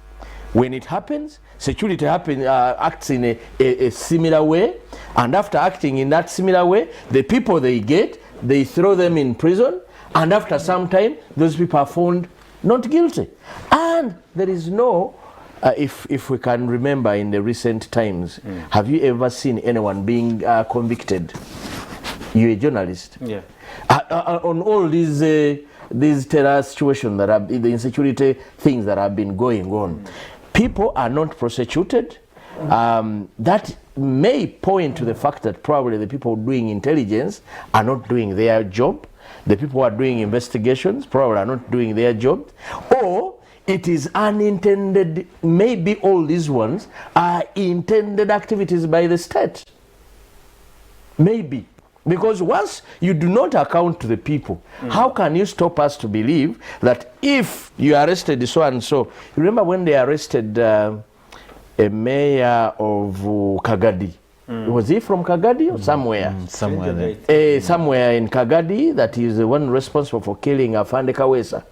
S4: When it happens, security acts in a similar way. And after acting in that similar way, the people they throw them in prison. And after some time, those people are found not guilty. And there is no, if we can remember in the recent times, have you ever seen anyone being convicted? You're a journalist.
S3: Yeah.
S4: On all these terror situations that have, the insecurity things that have been going on, people are not prosecuted. That may point to the fact that probably the people doing intelligence are not doing their job. The people who are doing investigations probably are not doing their job. Or it is unintended, maybe all these ones are intended activities by the state. Maybe. Because once you do not account to the people, how can you stop us to believe that if you arrested so and so? You remember when they arrested a mayor of Kagadi? Was he from Kagadi or somewhere?
S2: Somewhere there.
S4: Somewhere in Kagadi, that is the one responsible for killing Afande Kawesa.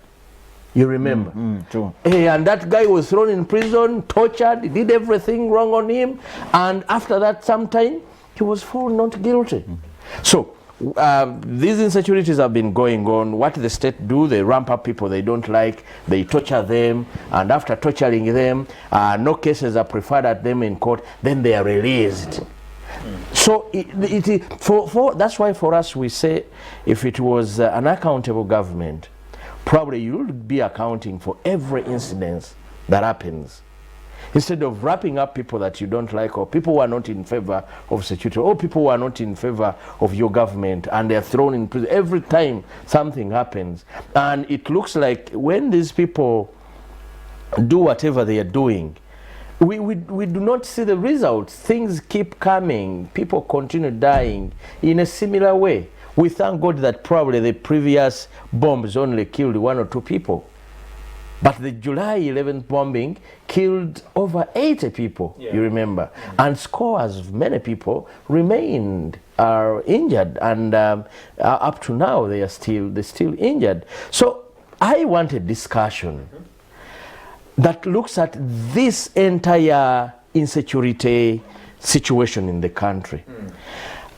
S4: You remember?
S2: True.
S4: And that guy was thrown in prison, tortured, did everything wrong on him. And after that, sometime, he was found not guilty. So, these insecurities have been going on. What the state do, they ramp up people they don't like, they torture them, and after torturing them, no cases are preferred at them in court, then they are released. So that's why for us we say, if it was an accountable government, probably you would be accounting for every incident that happens. Instead of wrapping up people that you don't like, or people who are not in favor of security, or people who are not in favor of your government, and they're thrown in prison every time something happens. And it looks like when these people do whatever they are doing, we do not see the results. Things keep coming. People continue dying in a similar way. We thank God that probably the previous bombs only killed 1 or 2 people. But the July 11th bombing killed over 80 people, you remember. And scores of many people are injured. And up to now, they're still injured. So I want a discussion that looks at this entire insecurity situation in the country.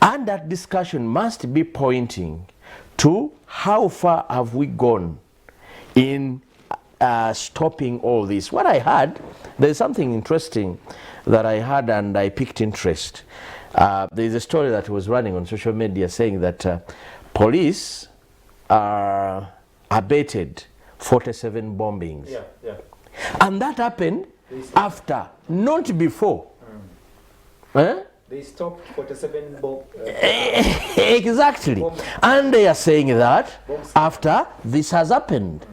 S4: And that discussion must be pointing to how far have we gone in stopping all this. What I heard, there's something interesting that I heard and I picked interest. There's a story that was running on social media saying that police abated 47 bombings. And that happened after, not before.
S1: They stopped 47 bombs.
S4: Exactly. And they are saying that after this has happened.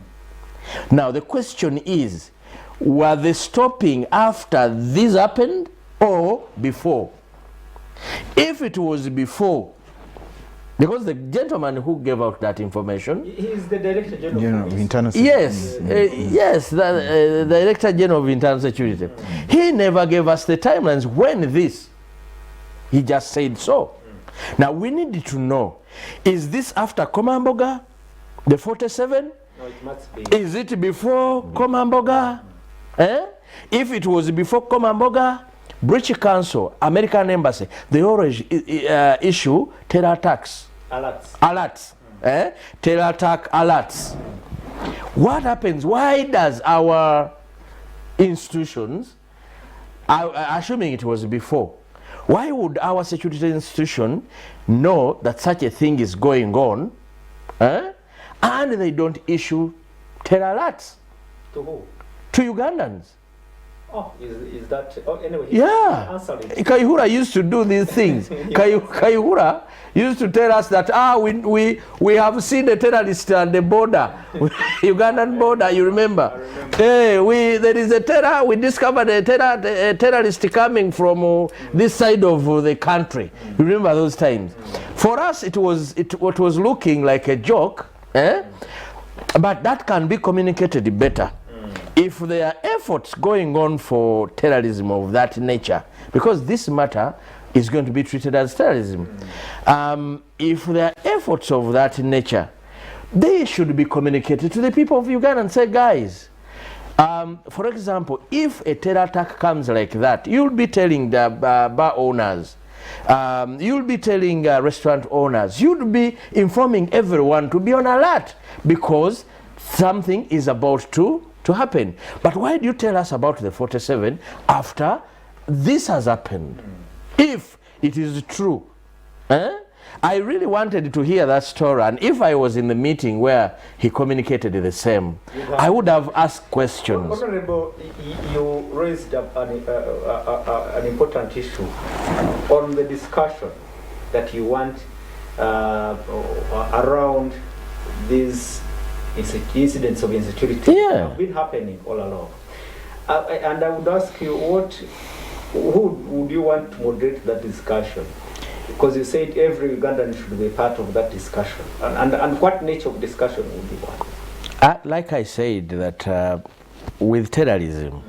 S4: Now the question is, were they stopping after this happened or before? If it was before, because the gentleman who gave out that information,
S1: he is the Director General of
S2: Internal
S4: Security. Yes, the Director General of Internal Security. He never gave us the timelines when this. He just said so. Now we need to know, is this after Komamboga, the 47?
S1: No, it must be. Is
S4: it before Komamboga? If it was before Komamboga, British Council, American Embassy, they always issue terror attacks. Alerts. Terror attack alerts. What happens? Why does our institutions, assuming it was before, why would our security institution know that such a thing is going on, and they don't issue terror alerts?
S1: To who?
S4: To Ugandans.
S1: Oh, is that? Oh, anyway.
S4: Yeah. Kaihura used to do these things. Kaihura used to tell us that we have seen the terrorist at the border, Ugandan border. You remember? Hey, there is a terror. We discovered a terrorist coming from this side of the country. You remember those times? For us, it was looking like a joke. But that can be communicated better. If there are efforts going on for terrorism of that nature, because this matter is going to be treated as terrorism, if there are efforts of that nature, they should be communicated to the people of Uganda and say, guys, for example, if a terror attack comes like that, you'll be telling the bar owners, you'll be telling restaurant owners, you'll be informing everyone to be on alert because something is about to happen. But why do you tell us about the 47 after this has happened? If it is true, I really wanted to hear that story, and if I was in the meeting where he communicated the same, I would have asked questions.
S1: Honorable, you raised an important issue on the discussion that you want around these incidents of insecurity have been happening all along. And I would ask you, who would you want to moderate that discussion? Because you said every Ugandan should be part of that discussion. And what nature of discussion would you want?
S4: Like I said, that with terrorism,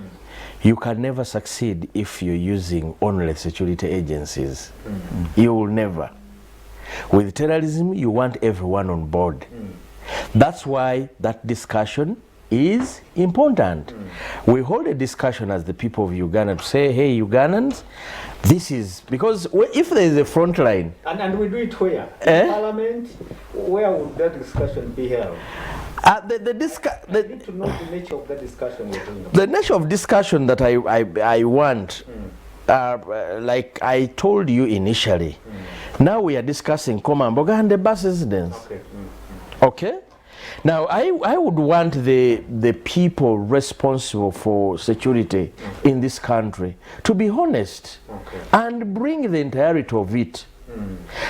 S4: you can never succeed if you're using only security agencies. You will never. With terrorism, you want everyone on board. That's why that discussion is important. We hold a discussion as the people of Uganda to say, hey, Ugandans, this is, because if there is a front line.
S1: And we do it where? In Parliament? Where would that discussion be held? I need to know the nature of that discussion we're doing.
S4: The nature of discussion that I want, like I told you initially, now we are discussing Komamboga and the bus residents. Okay? Now, I would want the people responsible for security in this country to be honest and bring the entirety of it.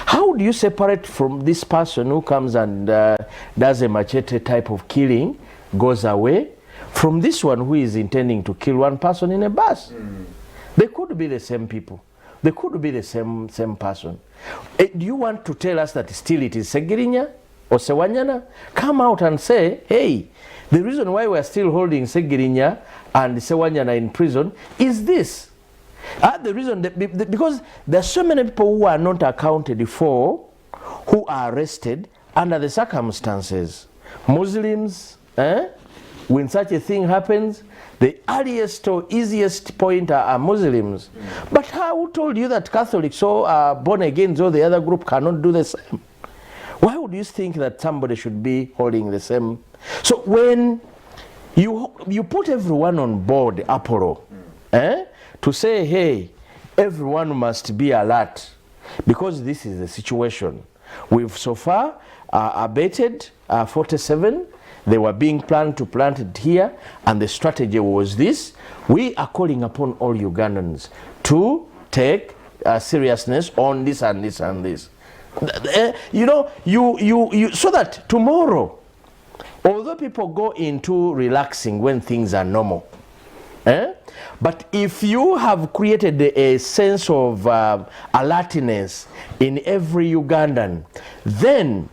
S4: How do you separate from this person who comes and does a machete type of killing, goes away, from this one who is intending to kill one person in a bus? They could be the same people. They could be the same person. Do you want to tell us that still it is Segirinya or Sewanyana? Come out and say, hey, the reason why we are still holding Segirinya and Sewanyana in prison is this. The reason that, because there are so many people who are not accounted for, who are arrested under the circumstances. Muslims, when such a thing happens, the earliest or easiest point are Muslims. But who told you that Catholics or born again or the other group cannot do the same? Why would you think that somebody should be holding the same? So when you put everyone on board, Apollo, to say, hey, everyone must be alert, because this is the situation. We've so far abated 47. They were being planned to plant it here, and the strategy was this. We are calling upon all Ugandans to take seriousness on this and this and this. You know, you so that tomorrow, although people go into relaxing when things are normal, but if you have created a sense of alertness in every Ugandan, then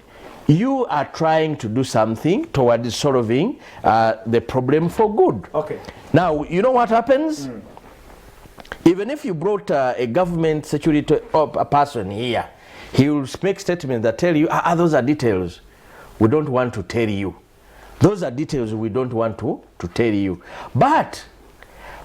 S4: you are trying to do something towards solving the problem for good.
S1: Okay.
S4: Now, you know what happens? Even if you brought a government security person here, he will make statements that tell you, those are details we don't want to tell you. Those are details we don't want to tell you. But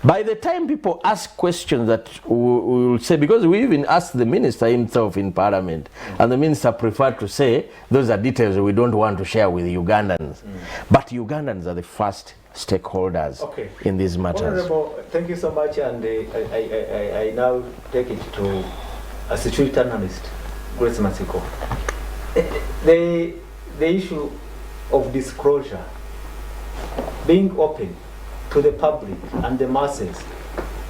S4: by the time people ask questions that we will say, because we even asked the minister himself in Parliament, and the minister preferred to say, those are details we don't want to share with Ugandans. But Ugandans are the first stakeholders in these matters.
S1: Honorable, thank you so much, and I now take it to a security analyst, Grace Masiko. The issue of disclosure, being open to the public and the masses,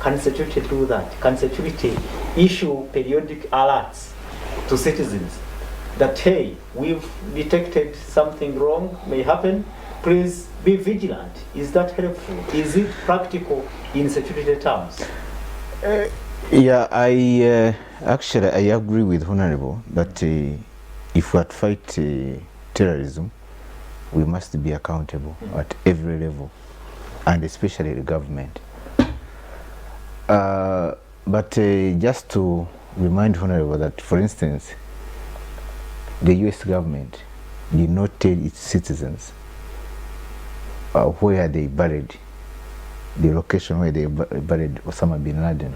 S1: can security do that? Can security issue periodic alerts to citizens that, hey, we've detected something wrong may happen, please be vigilant? Is that helpful? Is it practical in security terms?
S2: Yeah, I actually I agree with Honorable that if we are to fight terrorism, we must be accountable at every level, and especially the government. But just to remind Honorable that, for instance, the US government did not tell its citizens where they buried, the location where they buried Osama bin Laden,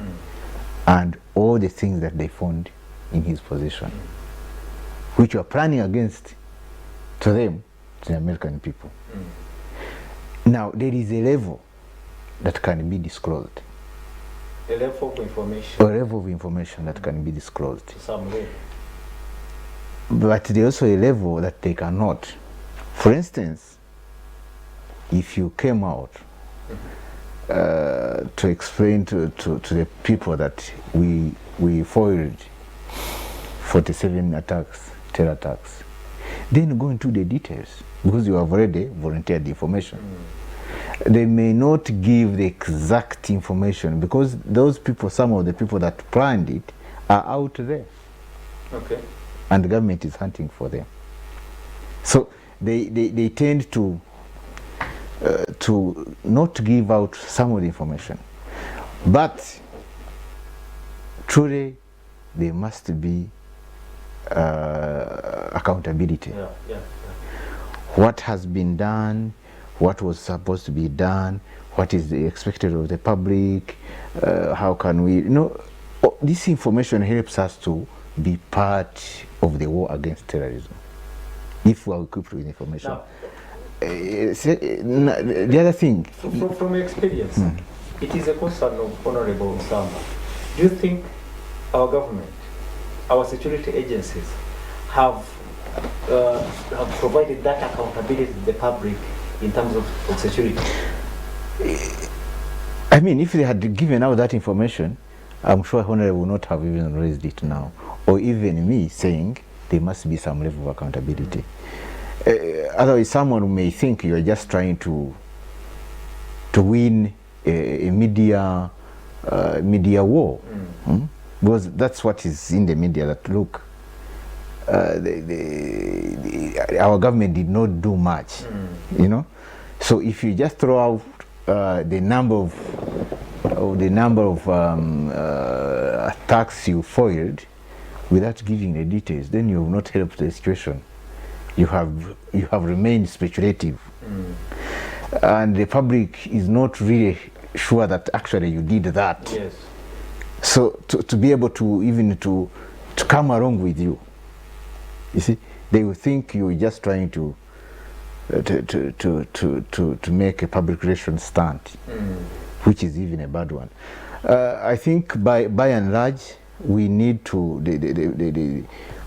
S2: and all the things that they found in his possession, which were planning against to them, to the American people. Now, there is a level that can be disclosed.
S1: A level of information.
S2: A level of information that can be disclosed.
S1: To some level.
S2: But there's also a level that they cannot. For instance, if you came out to explain to the people that we foiled 47 attacks, terror attacks, then go into the details, because you have already volunteered the information. They may not give the exact information, because those people, some of the people that planned it, are out there.
S1: Okay.
S2: And the government is hunting for them. So they tend to not give out some of the information. But truly, there must be accountability. What has been done, what was supposed to be done, what is the expected of the public, how can we, this information helps us to be part of the war against terrorism, if we are equipped with information.
S1: Now,
S2: the other thing,
S1: from your experience, it is a concern of Honorable Nsamba. Do you think our government, our security agencies have provided that accountability to the public in terms of security?
S2: I mean, if they had given out that information, I'm sure Honorable would not have even raised it now, or even me saying there must be some level of accountability. Otherwise, someone may think you are just trying to win a media war, because that's what is in the media. That look, our government did not do much, So if you just throw out the number of attacks you foiled without giving the details, then you have not helped the situation. You have remained speculative, and the public is not really sure that actually you did that.
S1: Yes.
S2: So to be able to even to come along with you, you see, they will think you are just trying to make a public relations stunt, which is even a bad one. I think by and large, we need to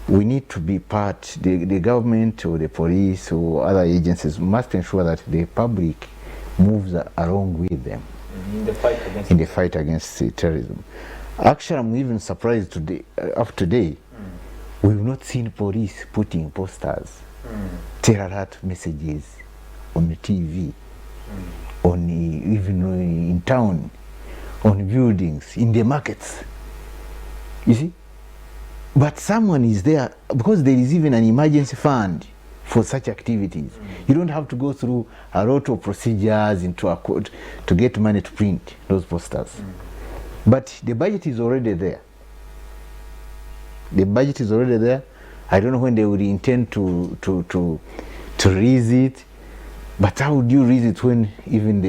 S2: we need to be part. The government or the police or other agencies must ensure that the public moves along with them
S1: In the fight against
S2: terrorism. Actually, I'm even surprised today. Up today, we've not seen police putting posters, terror alert messages on the TV, on even in town, on buildings, in the markets. You see, but someone is there because there is even an emergency fund for such activities. You don't have to go through a lot of procedures into a court to get money to print those posters. But the budget is already there. The budget is already there. I don't know when they will intend to raise it, but how would you raise it when even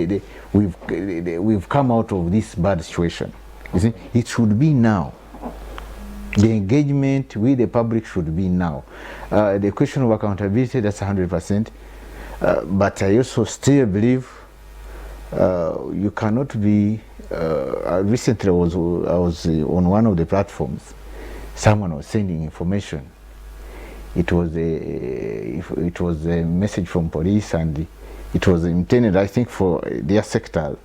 S2: we've come out of this bad situation? You see, it should be now. The engagement with the public should be now. The question of accountability, that's 100%. But I also still believe you cannot be. Recently, I was on one of the platforms. Someone was sending information. It was a message from police, and it was intended, I think, for their sector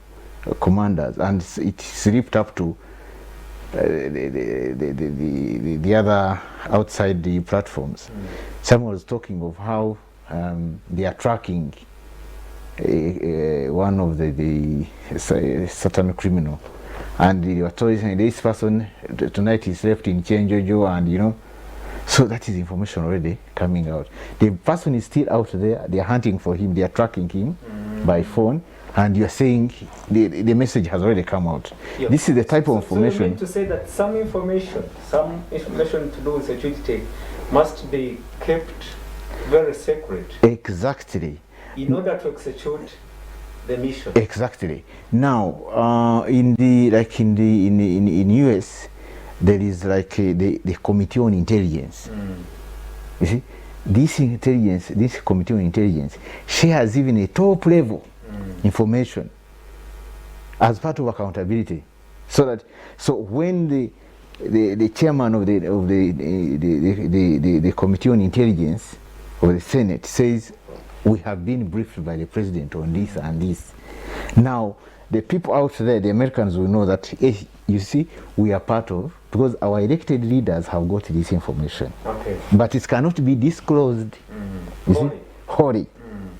S2: commanders, and it slipped up to the other outside the platforms. Someone was talking of how they are tracking one of the certain criminal, and they were told this person tonight is left in Chenjojo, and So that is information already coming out. The person is still out there, they are hunting for him, they are tracking him by phone, and you are saying the message has already come out.
S1: Yeah.
S2: This is the type of
S1: So you
S2: information.
S1: mean to say that some information to do with security must be kept very secret
S2: Exactly.
S1: in order to execute the mission.
S2: Exactly. Now, in US, there is like the Committee on Intelligence. You see, this Committee on Intelligence shares even a top level information as part of accountability, so when the chairman of the Committee on Intelligence of the Senate says, we have been briefed by the president on this and this. Now, the people out there, the Americans, will know that, you see, we are part of, because our elected leaders have got this information.
S1: Okay.
S2: But it cannot be disclosed. You see?
S1: Wholly.
S2: Wholly.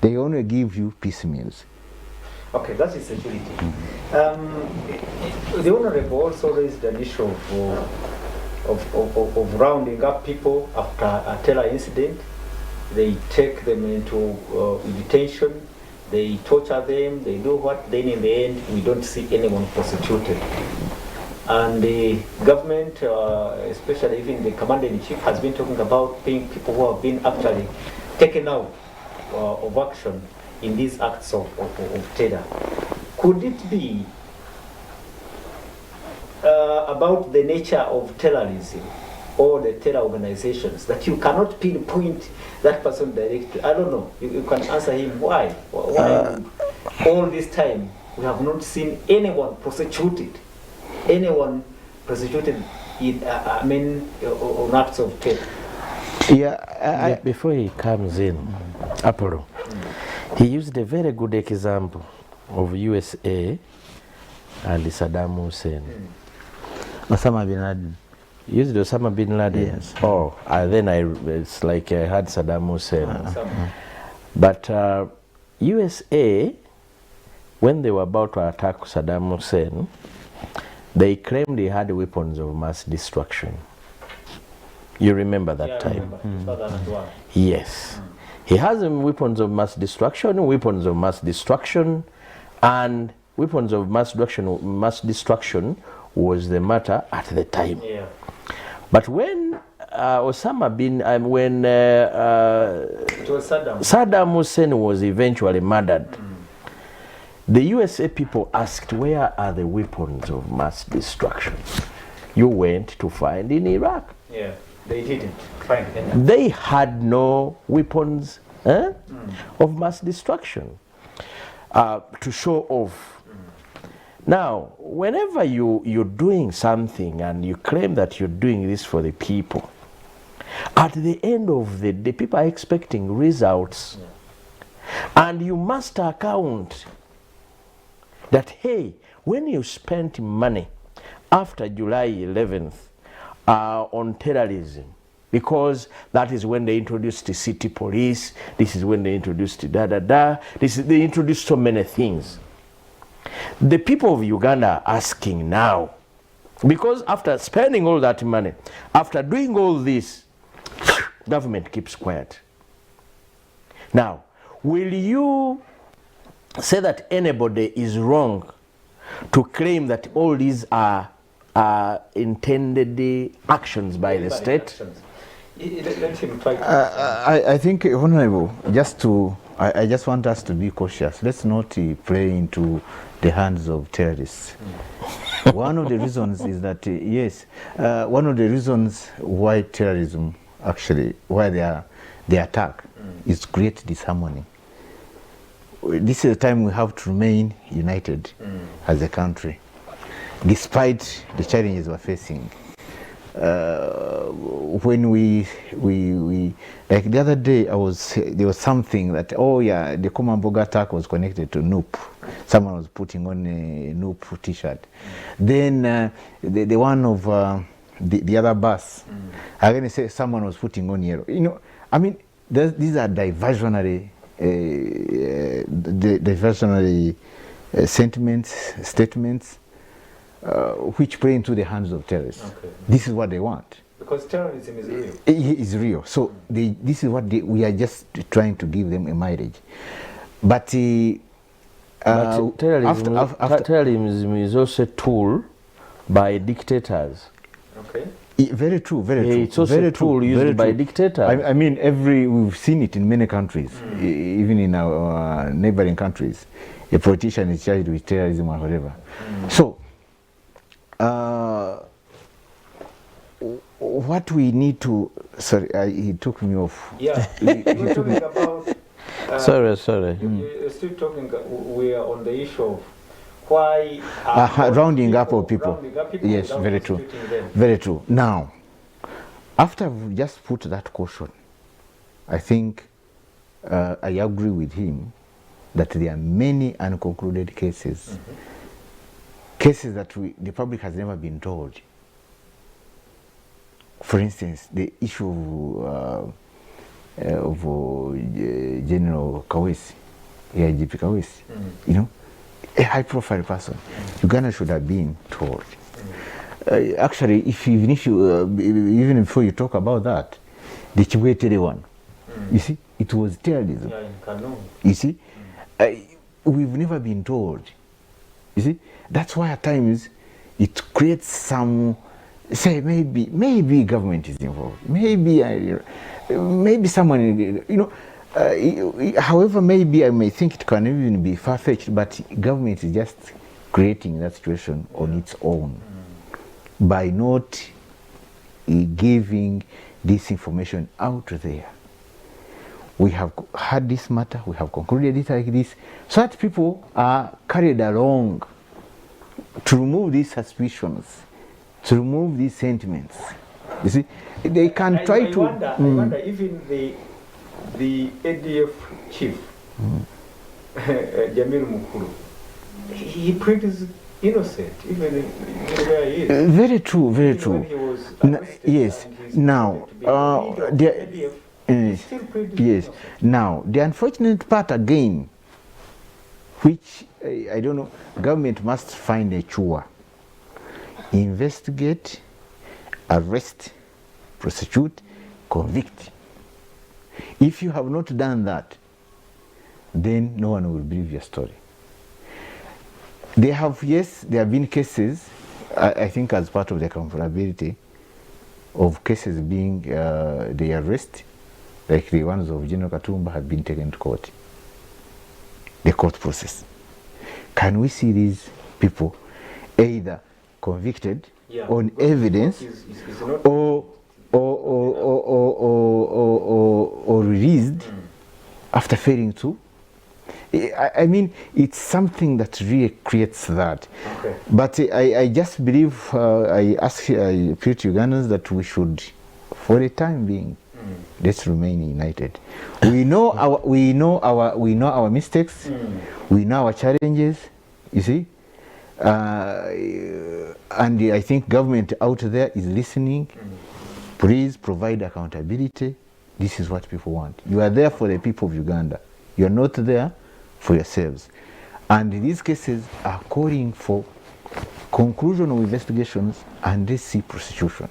S2: They only give you piecemeals.
S1: Okay, that is security. The Honorable also raised an issue of rounding up people after a terror incident. They take them into detention, they torture them, they do what, then in the end we don't see anyone prosecuted. And the government, especially even the commander-in-chief, has been talking about people who have been actually taken out of action in these acts of terror. Could it be about the nature of terrorism or the terror organizations that you cannot pinpoint that person directly? I don't know. You can answer him. Why? Why all this time we have not seen anyone prosecuted? Anyone prosecuted in, on acts of terror?
S2: Yeah,
S4: Before he comes in, Apollo, he used a very good example of USA and Saddam Hussein.
S2: Osama bin Laden.
S4: He used Osama bin Laden.
S2: Yes.
S4: Oh, and then it's like I had Saddam Hussein. But USA, when they were about to attack Saddam Hussein, they claimed he had weapons of mass destruction. You remember that time? Yes. He has weapons of mass destruction, and weapons of mass destruction was the matter at the time.
S1: Yeah.
S4: But when Osama bin, when
S1: It was Saddam.
S4: Saddam Hussein was eventually murdered, the USA people asked, where are the weapons of mass destruction you went to find in Iraq?
S1: Yeah, they didn't find any.
S4: They had no weapons of mass destruction to show off. Now, whenever you're doing something and you claim that you're doing this for the people, at the end of the day, people are expecting results. And you must account that, hey, when you spent money after July 11th on terrorism, because that is when they introduced the city police, this is when they introduced they introduced so many things. The people of Uganda are asking now, because after spending all that money, after doing all this, government keeps quiet. Now, will you say that anybody is wrong to claim that all these are intended actions by the state?
S1: Let him try.
S2: I think, Honorable, I just want us to be cautious. Let's not play into the hands of terrorists. One of the reasons is that, one of the reasons why terrorism, actually, why they attack, is to create disharmony. This is a time we have to remain united as a country, despite the challenges we're facing. When we like the other day, there was something that, the Komamboga attack was connected to NUP. Someone was putting on a NUP t-shirt. Then the one of the other bus, I'm going to say someone was putting on yellow. You know, I mean, these are diversionary statements, which play into the hands of terrorists. Okay. This is what they want.
S1: Because terrorism is real.
S2: It is real. So this is what we are just trying to give them a mileage. But,
S4: terrorism is also a tool by dictators.
S1: Okay.
S2: Very true, very true.
S4: It's also
S2: very
S4: a tool
S2: true,
S4: used
S2: very
S4: by
S2: true.
S4: dictators.
S2: I mean, we've seen it in many countries, even in our neighboring countries. A politician is charged with terrorism or whatever. So, what we need to, sorry, he took me off.
S1: Yeah, we're talking about.
S4: Sorry.
S1: You're still talking. We are on the issue of why
S2: rounding up of people.
S1: Rounding up people
S2: Yes,
S1: without
S2: very true.
S1: prosecuting them.
S2: Very true. Now, after we just put that caution, I think I agree with him that there are many unconcluded cases, cases that the public has never been told. For instance, the issue of General Kawesi, AIGP Kawesi, you know, a high-profile person. Uganda should have been told. Actually, even before you talk about that, the Chiwetere one, you see, it was terrorism.
S1: Yeah, in Kanu.
S2: You see, we've never been told. You see, that's why at times it creates some, say maybe government is involved, maybe someone, you know. However, maybe I may think it can even be far-fetched, but government is just creating that situation on its own by not giving this information out there. We have had this matter, we have concluded it like this, so that people are carried along to remove these suspicions, to remove these sentiments. You see, they can try to.
S1: I wonder, even the ADF chief, Jamil Mukulu, he practiced innocent, even where he is.
S2: Very true, very
S1: Even
S2: true.
S1: when he was arrested
S2: Yes.
S1: and he's
S2: Now,
S1: considered to be the leader of ADF, he still practiced
S2: yes.
S1: innocent.
S2: Now, the unfortunate part again, which I don't know, government must find a cure. Investigate, arrest, prosecute, convict. If you have not done that, then no one will believe your story. There have been cases, I think as part of the accountability, of cases being the arrest, like the ones of General Katumba have been taken to court. The court process. Can we see these people either convicted on evidence or released after failing to? I mean, it's something that really creates that.
S1: Okay.
S2: But I just believe, I appeal to Ugandans that we should, for the time being, let's remain united. We know our mistakes. We know our challenges. You see, and I think government out there is listening. Please provide accountability. This is what people want. You are there for the people of Uganda. You are not there for yourselves. And these cases are calling for conclusion of investigations and they see prosecution.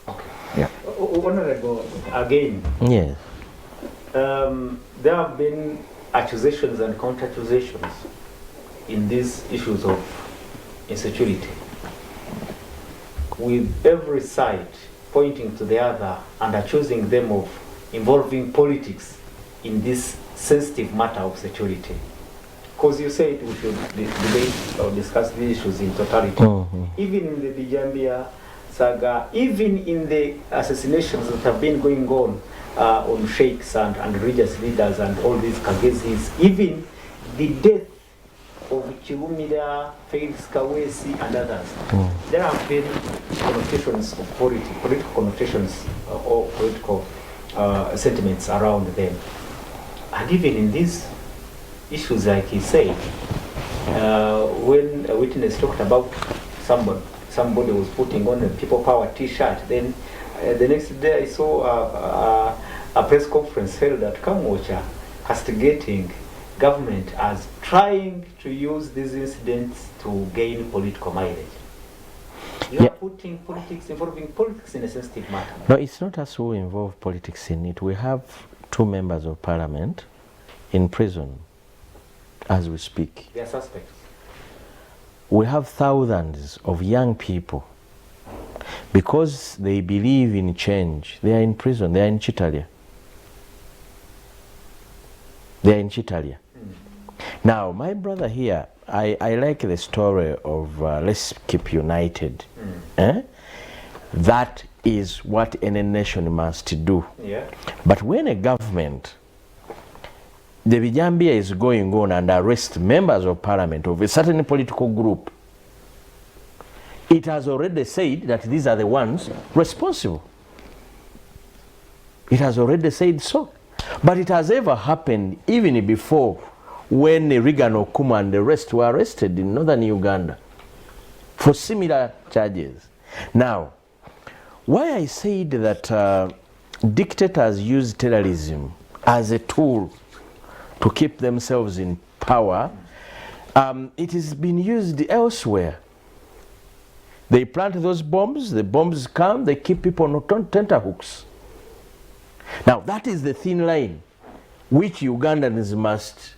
S1: Okay.
S2: Yeah.
S1: Honorable, again,
S4: Yes.
S1: there have been accusations and counter-accusations in these issues of insecurity, with every side pointing to the other and accusing them of involving politics in this sensitive matter of security. Because you said we should debate or discuss these issues in totality. Even in the Bijambia saga, even in the assassinations that have been going on sheikhs and religious leaders and all these Kagezis, even the death of Chirumira, Felix Kawesi and others. There have been connotations of political connotations or political sentiments around them. And even in these issues, like he said, when a witness talked about somebody was putting on a People Power t-shirt, then the next day I saw a press conference held at Kamwocha castigating government as trying to use these incidents to gain political mileage. You are putting politics, involving politics in a sensitive matter.
S4: No, it's not us who involve politics in it. We have 2 members of parliament in prison as we speak.
S1: They are suspects.
S4: We have thousands of young people, because they believe in change. They are in prison. They are in Chitalia. They are in Chitalia. Now, my brother here, I like the story of Let's Keep United. That is what any nation must do.
S1: Yeah.
S4: But when a government, the Bijambia is going on and arrest members of parliament of a certain political group, it has already said that these are the ones responsible. It has already said so. But it has ever happened even before, when Reagan Okuma and the rest were arrested in northern Uganda for similar charges. Now, why I said that dictators use terrorism as a tool to keep themselves in power, it has been used elsewhere. They plant those bombs, the bombs come, they keep people on tenterhooks. Now, that is the thin line which Ugandans must,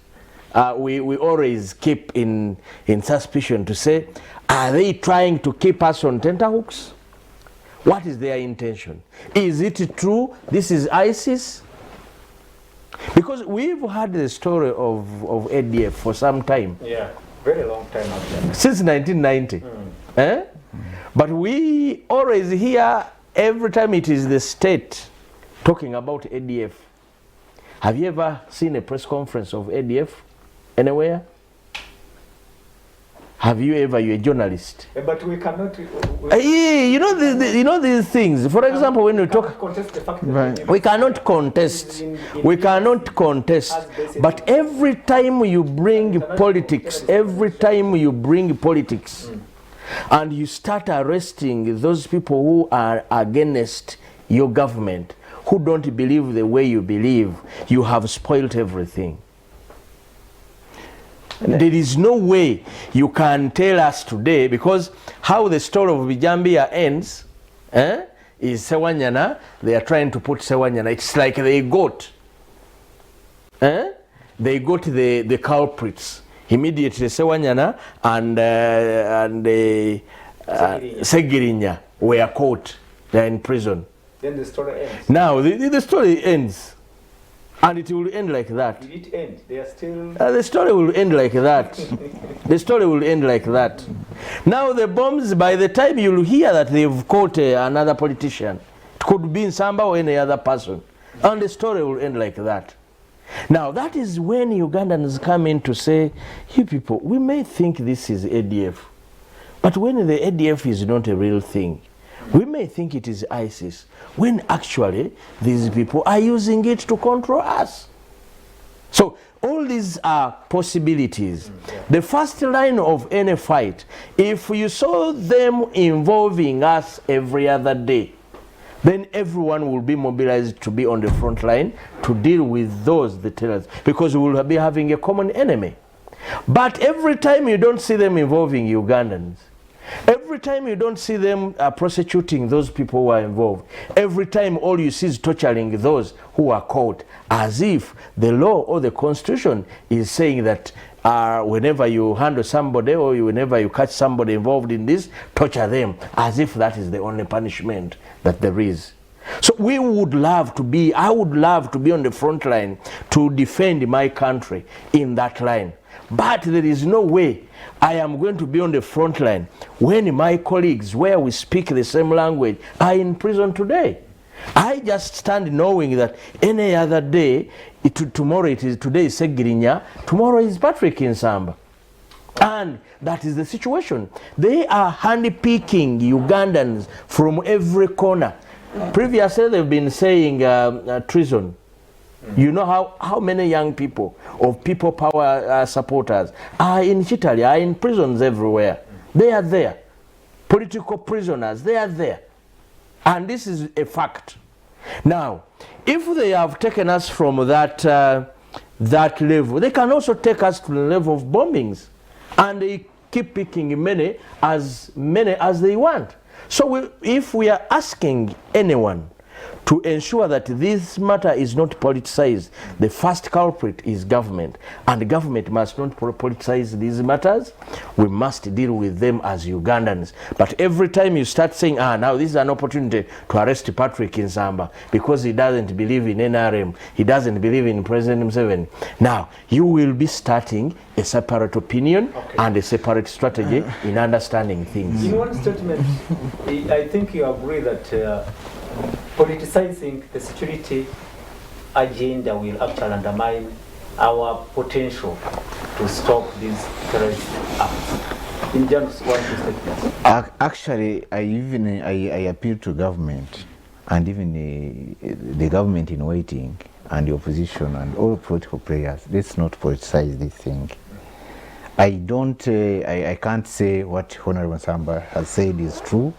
S4: we always keep in suspicion to say, are they trying to keep us on tenterhooks? What is their intention? Is it true this is ISIS? Because we've had the story of ADF for some time.
S1: Yeah, very long time after.
S4: Since 1990. But we always hear, every time it is the state talking about ADF. Have you ever seen a press conference of ADF anywhere? Have you ever? You're a journalist.
S1: But we cannot.
S4: You know these things. For example, when we talk,
S1: contest the fact that
S2: Right.
S4: we cannot contest. We cannot contest. But every time you bring politics, and you start arresting those people who are against your government, who don't believe the way you believe, you have spoiled everything. There is no way you can tell us today, because how the story of Bijambia ends is Sewanyana. They are trying to put Sewanyana. It's like they got the culprits. Immediately Sewanyana and Segirinya were caught. They are in prison.
S1: Then the story ends.
S4: Now the story ends, and it will end like that.
S1: Did it end? They are still.
S4: The story will end like that. The story will end like that. Now the bombs, by the time you'll hear that they've caught another politician, it could be Nsamba or any other person, and the story will end like that. Now that is when Ugandans come in to say, you people, we may think this is ADF, but when the ADF is not a real thing, we may think it is ISIS, when actually these people are using it to control us. So all these are possibilities. The first line of any fight, if you saw them involving us every other day, then everyone will be mobilized to be on the front line to deal with the terrorists, because we will be having a common enemy. But every time you don't see them involving Ugandans, every time you don't see them prosecuting those people who are involved, every time all you see is torturing those who are caught, as if the law or the constitution is saying that whenever you handle somebody or whenever you catch somebody involved in this, torture them, as if that is the only punishment that there is. So I would love to be on the front line to defend my country in that line. But there is no way I am going to be on the front line when my colleagues, where we speak the same language, are in prison today. I just stand knowing that any other day, today is Segirinya, tomorrow is Patrick Nsamba. And that is the situation. They are handpicking Ugandans from every corner. Previously they've been saying treason. You know how many young people of People Power supporters are in Chitalia, are in prisons everywhere. They are there. Political prisoners, they are there. And this is a fact. Now, if they have taken us from that level, they can also take us to the level of bombings. And they keep picking many as they want. So if we are asking anyone to ensure that this matter is not politicized, the first culprit is government, and government must not politicize these matters. We must deal with them as Ugandans. But every time you start saying, now this is an opportunity to arrest Patrick Nsamba because he doesn't believe in NRM, he doesn't believe in President Museveni, now you will be starting a separate opinion and a separate strategy in understanding things.
S1: In one statement, I think you agree that politicizing the security agenda will actually undermine our potential to stop these terrorist acts. In just one statement.
S2: Actually, I appeal to government and even the government in waiting and the opposition and all political players. Let's not politicize this thing. I can't say what Honorable Nsamba has said is true.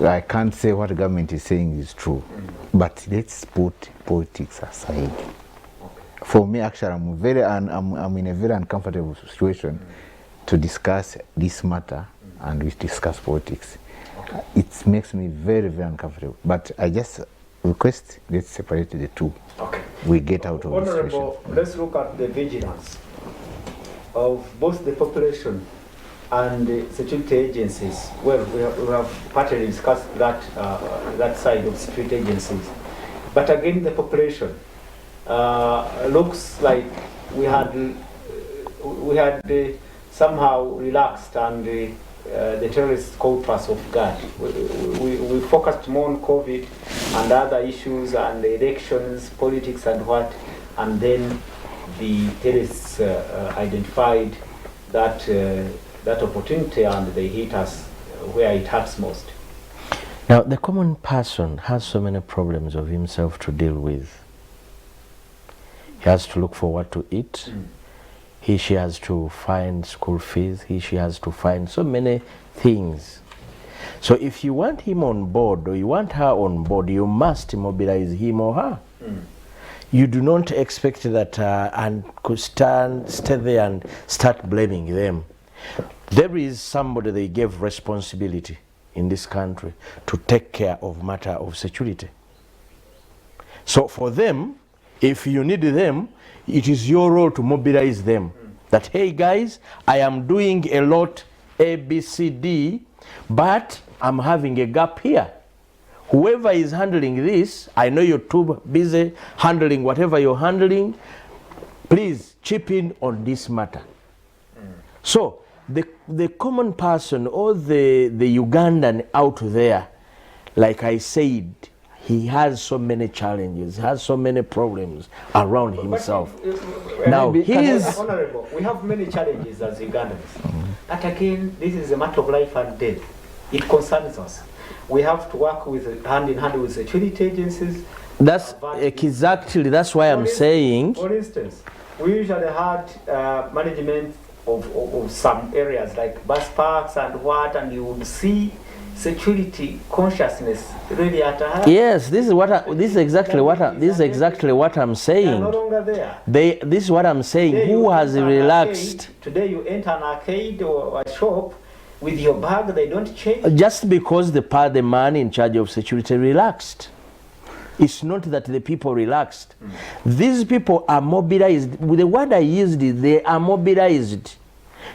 S2: I can't say what the government is saying is true, but let's put politics aside. For me, actually, I'm in a very uncomfortable situation to discuss this matter and we discuss politics. It makes me very, very uncomfortable. But I just request, let's separate the two. We get out of this situation.
S1: Honorable, let's look at the vigilance of both the population and the security agencies. Well, we have partly discussed that side of security agencies. But again, the population looks like we had somehow relaxed and the terrorists caught us off guard. We focused more on COVID and other issues and the elections, politics and what, and then the terrorists identified that opportunity and they hit us where it hurts most.
S4: Now, the common person has so many problems of himself to deal with. He has to look for what to eat. She has to find school fees. She has to find so many things. So if you want him on board or you want her on board, you must mobilize him or her. You do not expect that and could stay there and start blaming them. There is somebody they gave responsibility in this country to take care of matter of security. So for them, if you need them, it is your role to mobilize them. That, hey guys, I am doing a lot A, B, C, D, but I'm having a gap here. Whoever is handling this, I know you're too busy handling whatever you're handling, please chip in on this matter. So the common person or the Ugandan out there, like I said, he has so many challenges, has so many problems around himself. Now he is
S1: honorable. We have many challenges as Ugandans. But again, this is a matter of life and death. It concerns us. We have to work with hand in hand with security agencies.
S4: That's exactly, that's why I'm saying.
S1: For instance, we usually had management of some areas like bus parks and what, and you would see security consciousness really at a high.
S4: Yes, this is exactly what I'm saying.
S1: They are no longer there.
S4: This is what I'm saying.
S1: Today
S4: who has relaxed?
S1: Today you enter an arcade or a shop with your bag, they don't change.
S4: Just because the man in charge of security relaxed. It's not that the people relaxed. These people are mobilized. With the word I used, they are mobilized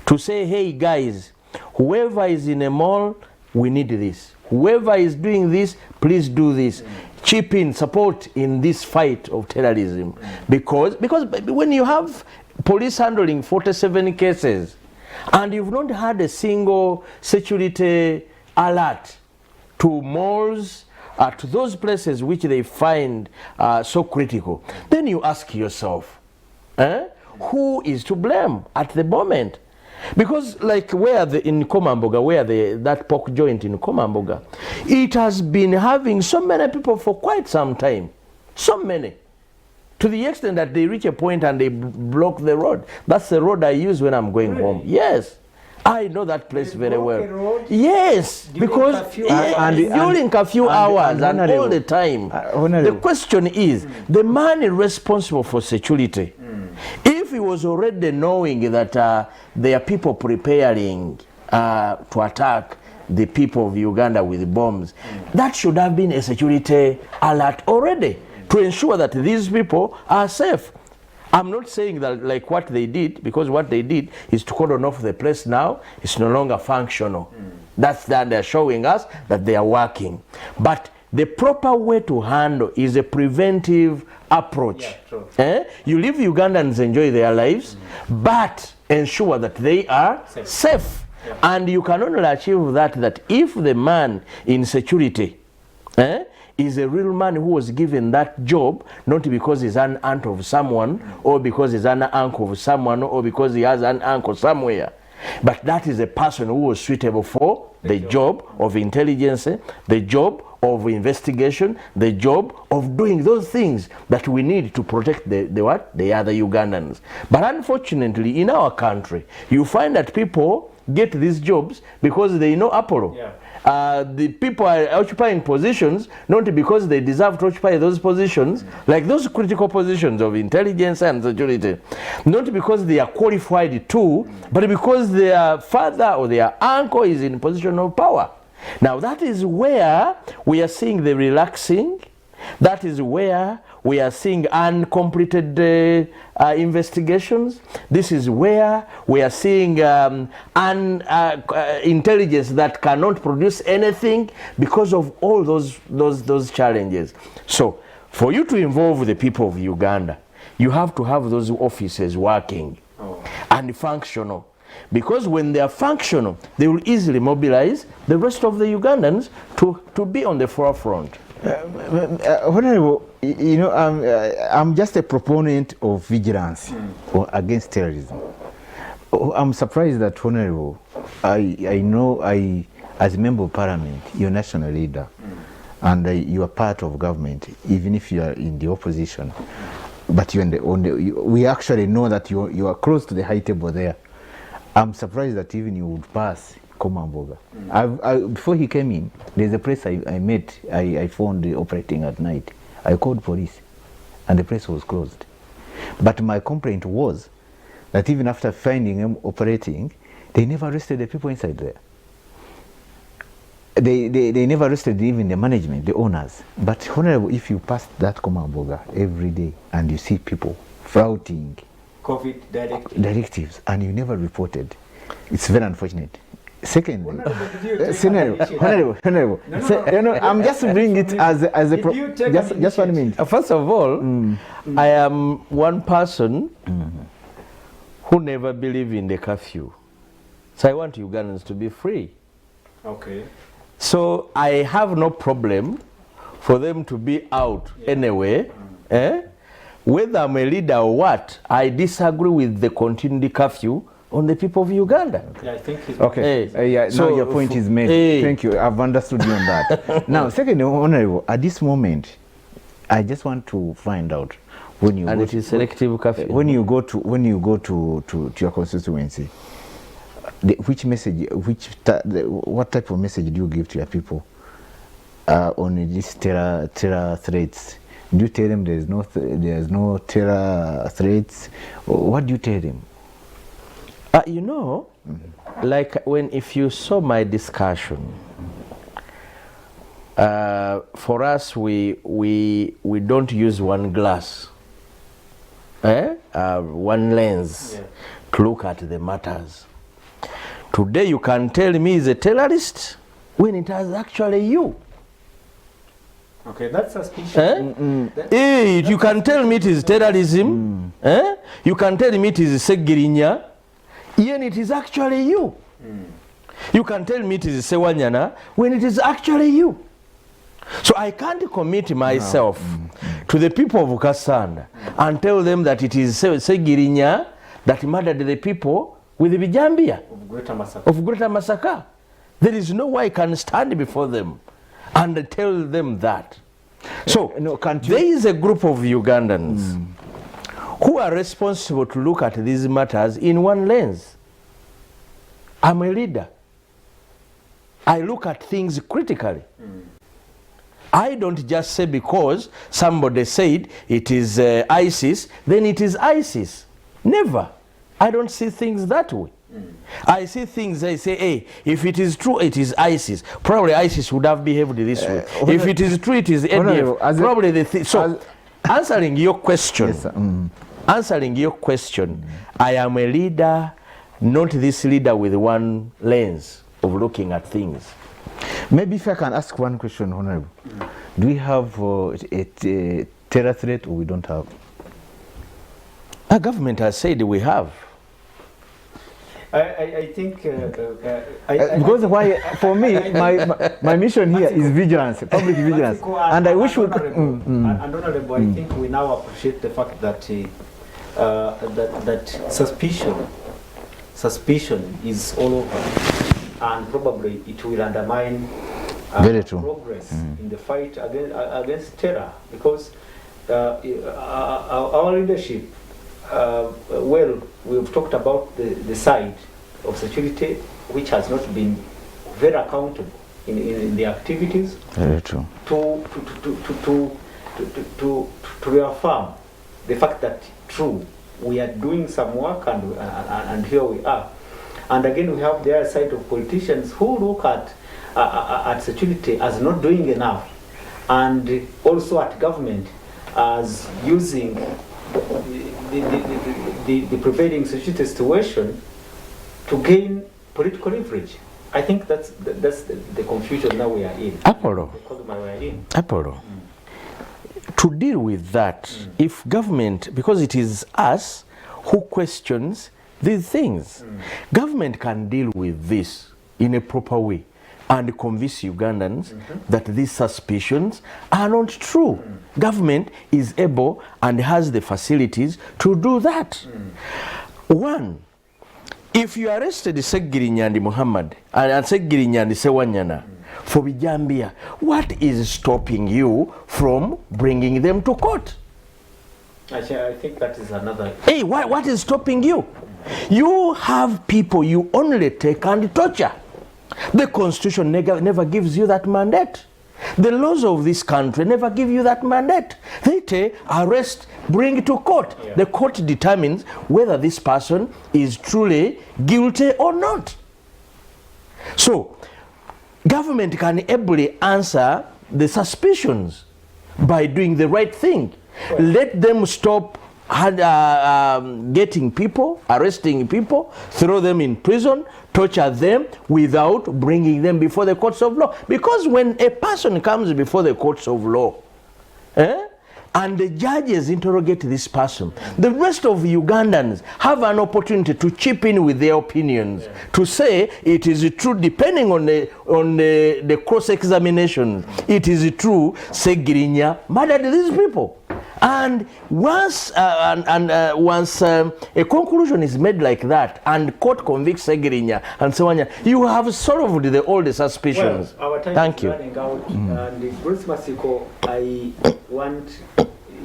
S4: to say, hey guys, whoever is in a mall, we need this. Whoever is doing this, please do this. Chip in, support in this fight of terrorism. Because when you have police handling 47 cases and you've not had a single security alert to malls, to those places which they find so critical, then you ask yourself, who is to blame at the moment? Because like in Komamboga, where that pork joint in Komamboga, it has been having so many people for quite some time. So many. To the extent that they reach a point and they block the road. That's the road I use when I'm going home. Yes. I know that place very well. Yes, because during curfew hours and all the time. The question is, the man responsible for security, if he was already knowing that there are people preparing to attack the people of Uganda with bombs. That should have been a security alert already to ensure that these people are safe. I'm not saying that like what they did, because what they did is to cordon off the place now. It's no longer functional. That's that they're showing us that they are working. But the proper way to handle is a preventive approach.
S1: Yeah, true.
S4: You leave Ugandans enjoy their lives, but ensure that they are safe.
S1: Yeah.
S4: And you can only achieve that if the man in security is a real man who was given that job, not because he's an aunt of someone, or because he's an uncle of someone, or because he has an uncle somewhere. But that is a person who was suitable for the job of intelligence, the job of investigation, the job of doing those things that we need to protect the other Ugandans. But unfortunately, in our country, you find that people get these jobs because they know Apollo.
S1: Yeah.
S4: The people are occupying positions not because they deserve to occupy those positions, like those critical positions of intelligence and security, not because they are qualified to, but because their father or their uncle is in position of power. Now that is where we are seeing the relaxing. That is where we are seeing uncompleted investigations. This is where we are seeing intelligence that cannot produce anything because of all those challenges. So for you to involve the people of Uganda, you have to have those offices working and functional. Because when they are functional, they will easily mobilize the rest of the Ugandans to be on the forefront.
S2: Honorable, you know, I'm just a proponent of vigilance or against terrorism. I'm surprised that, Honorable, I know as a member of parliament, you're a national leader, and you are part of government, even if you are in the opposition. But you're we actually know that you are close to the high table there. I'm surprised that even you would pass Komamboga. Before he came in, there's a place I met, I found operating at night. I called police and the place was closed. But my complaint was that even after finding him operating, they never arrested the people inside there. They never arrested even the management, the owners. But Honorable, if you pass that Komamboga every day and you see people flouting
S1: COVID
S2: directives and you never reported, it's very unfortunate. Secondly, Honorable, I'm just bringing it as a just 1 minute.
S4: First of all, I am one person who never believed in the curfew. So I want Ugandans to be free.
S1: Okay.
S4: So I have no problem for them to be out anyway. Whether I'm a leader or what, I disagree with the continued curfew on the people of Uganda.
S1: Yeah, I think he's
S2: okay. Yeah, so now your point is made. Thank you. I've understood you on that. Now, secondly, Honorable, at this moment, I just want to find out when you
S4: it is selective curfew.
S2: When you go to your constituency, which message, what type of message do you give to your people on these terror threats? Do you tell them there's no terror threats? What do you tell them?
S4: You know, like if you saw my discussion, for us we don't use one glass, one lens to look at the matters. Today you can tell me he's a terrorist when it was actually you.
S1: Okay, that's suspicious.
S4: You can tell me it is terrorism. You can tell me it is Segirinya, when it is actually you. You can tell me it is Sewanyana when it is actually you. So I can't commit myself to the people of Kasanda and tell them that it is Segirinya that murdered the people with the Bijambia of Greater Masaka. There is no way I can stand before them and tell them that. So there is a group of Ugandans who are responsible to look at these matters in one lens. I'm a leader. I look at things critically. I don't just say because somebody said it is ISIS, then it is ISIS. Never. I don't see things that way. I see things, I say, hey, if it is true, it is ISIS. Probably ISIS would have behaved this way. If it is true, it is ADF. Probably the so, answering your question,
S2: Yes,
S4: answering your question, I am a leader, not this leader with one lens of looking at things.
S2: maybe if I can ask one question, Honorable. Do we have a terror threat or we don't have?
S4: Our government has said we have.
S1: I think
S2: Because why, for me, my mission here is vigilance, public vigilance. And I wish we could...
S1: And Honorable, I think we now appreciate the fact that that suspicion is all over, and probably it will undermine
S2: Very true.
S1: progress in the fight against terror, because our leadership, well, we've talked about the side of security which has not been very accountable in the activities.
S2: Very true.
S1: To reaffirm the fact that true, we are doing some work, and here we are. And again, we have the other side of politicians who look at security as not doing enough, and also at government as using the prevailing security situation to gain political leverage. I think that's the confusion now we are in.
S4: Apollo.
S1: The quagmire we are in.
S4: Apollo. To deal with that, if government, because it is us who questions these things, government can deal with this in a proper way and convince Ugandans that these suspicions are not true. Government is able and has the facilities to do that. One, if you arrested Segiri Nyandi Muhammad and Segiri Nyandi Sewanyana for Bijambia, what is stopping you from bringing them to court?
S1: Actually, I think that is another.
S4: Hey, what is stopping you? You have people you only take and torture. The Constitution never gives you that mandate. The laws of this country never give you that mandate. They say arrest, bring to court.
S1: Yeah.
S4: The court determines whether this person is truly guilty or not. So, government can ably answer the suspicions by doing the right thing.
S1: Right.
S4: Let them stop getting people, arresting people, throw them in prison, torture them without bringing them before the courts of law. Because when a person comes before the courts of law, and the judges interrogate this person, the rest of Ugandans have an opportunity to chip in with their opinions, to say it is true, depending on the cross-examination, it is true, Segirinya murdered these people. And once once a conclusion is made like that, and court convicts Segirinya and so on, you have solved all the suspicions.
S1: Well, our time
S4: Thank
S1: is
S4: you.
S1: running out, and Bruce Masiko, I want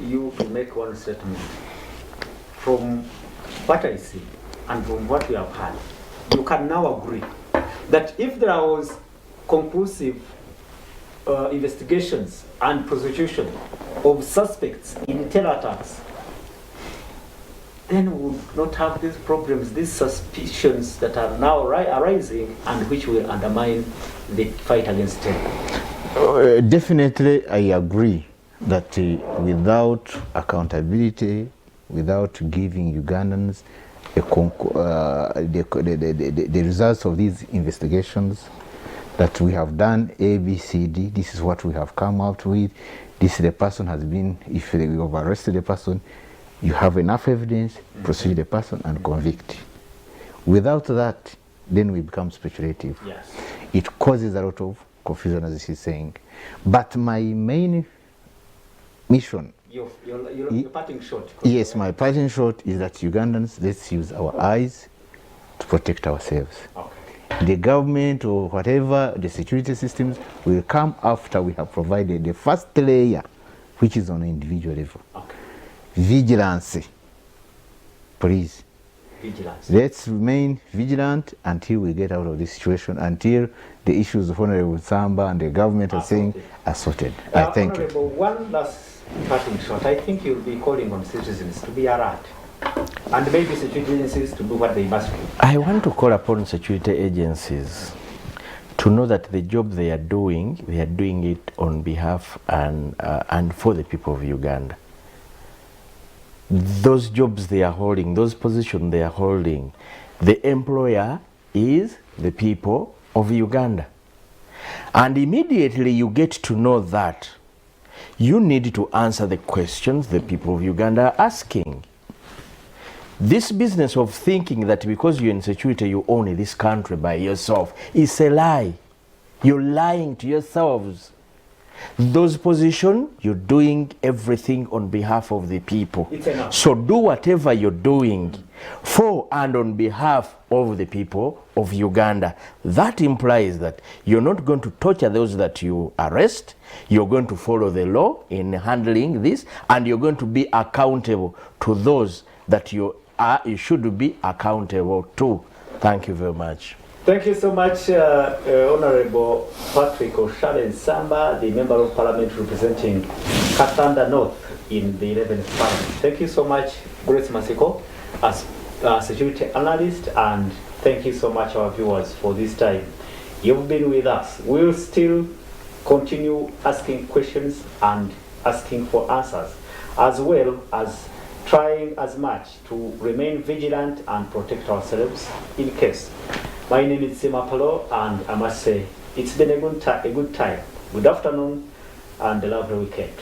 S1: you to make one statement. From what I see and from what we have heard, you can now agree that if there was conclusive investigations and prosecution of suspects in terror attacks, then we would not have these problems, these suspicions that are now arising, and which will undermine the fight against terror.
S2: Definitely, I agree that without accountability, without giving Ugandans the results of these investigations, that we have done A, B, C, D, this is what we have come out with, this the person has been, if you have arrested the person, you have enough evidence, prosecute the person and convict. Without that, then we become speculative.
S1: Yes.
S2: It causes a lot of confusion, as she's saying. But my main mission,
S1: You're parting short.
S2: yes, my parting shot is that Ugandans, let's use our eyes to protect ourselves.
S1: Okay.
S2: The government or whatever, the security systems will come after we have provided the first layer, which is on an individual level.
S1: Okay.
S2: Vigilance. Please.
S1: Vigilance.
S2: Let's remain vigilant until we get out of this situation, until the issues of Honorable Samba and the government are saying are sorted. I thank you.
S1: Honorable, one last parting shot. I think you'll be calling on citizens to be alert and maybe security agencies to do what they must do.
S4: I want to call upon security agencies to know that the job they are doing it on behalf and for the people of Uganda. Those jobs they are holding, those positions they are holding, the employer is the people of Uganda. And immediately you get to know that, you need to answer the questions the people of Uganda are asking. This business of thinking that because you're in security you own this country by yourself is a lie. You're lying to yourselves. Those positions, you're doing everything on behalf of the people.
S1: It's enough.
S4: So do whatever you're doing for and on behalf of the people of Uganda. That implies that you're not going to torture those that you arrest. You're going to follow the law in handling this, and you're going to be accountable to those that you should be accountable to. Thank you very much.
S1: Thank you so much, Honorable Patrick Oshale Samba, the Member of Parliament representing Katanda North in the 11th Parliament. Thank you so much, Grace Masiko, as a security analyst, and thank you so much, our viewers, for this time. You've been with us. We'll still continue asking questions and asking for answers, as well as trying as much to remain vigilant and protect ourselves in case. My name is Sima Palo, and I must say it's been a good time. Good afternoon and a lovely weekend.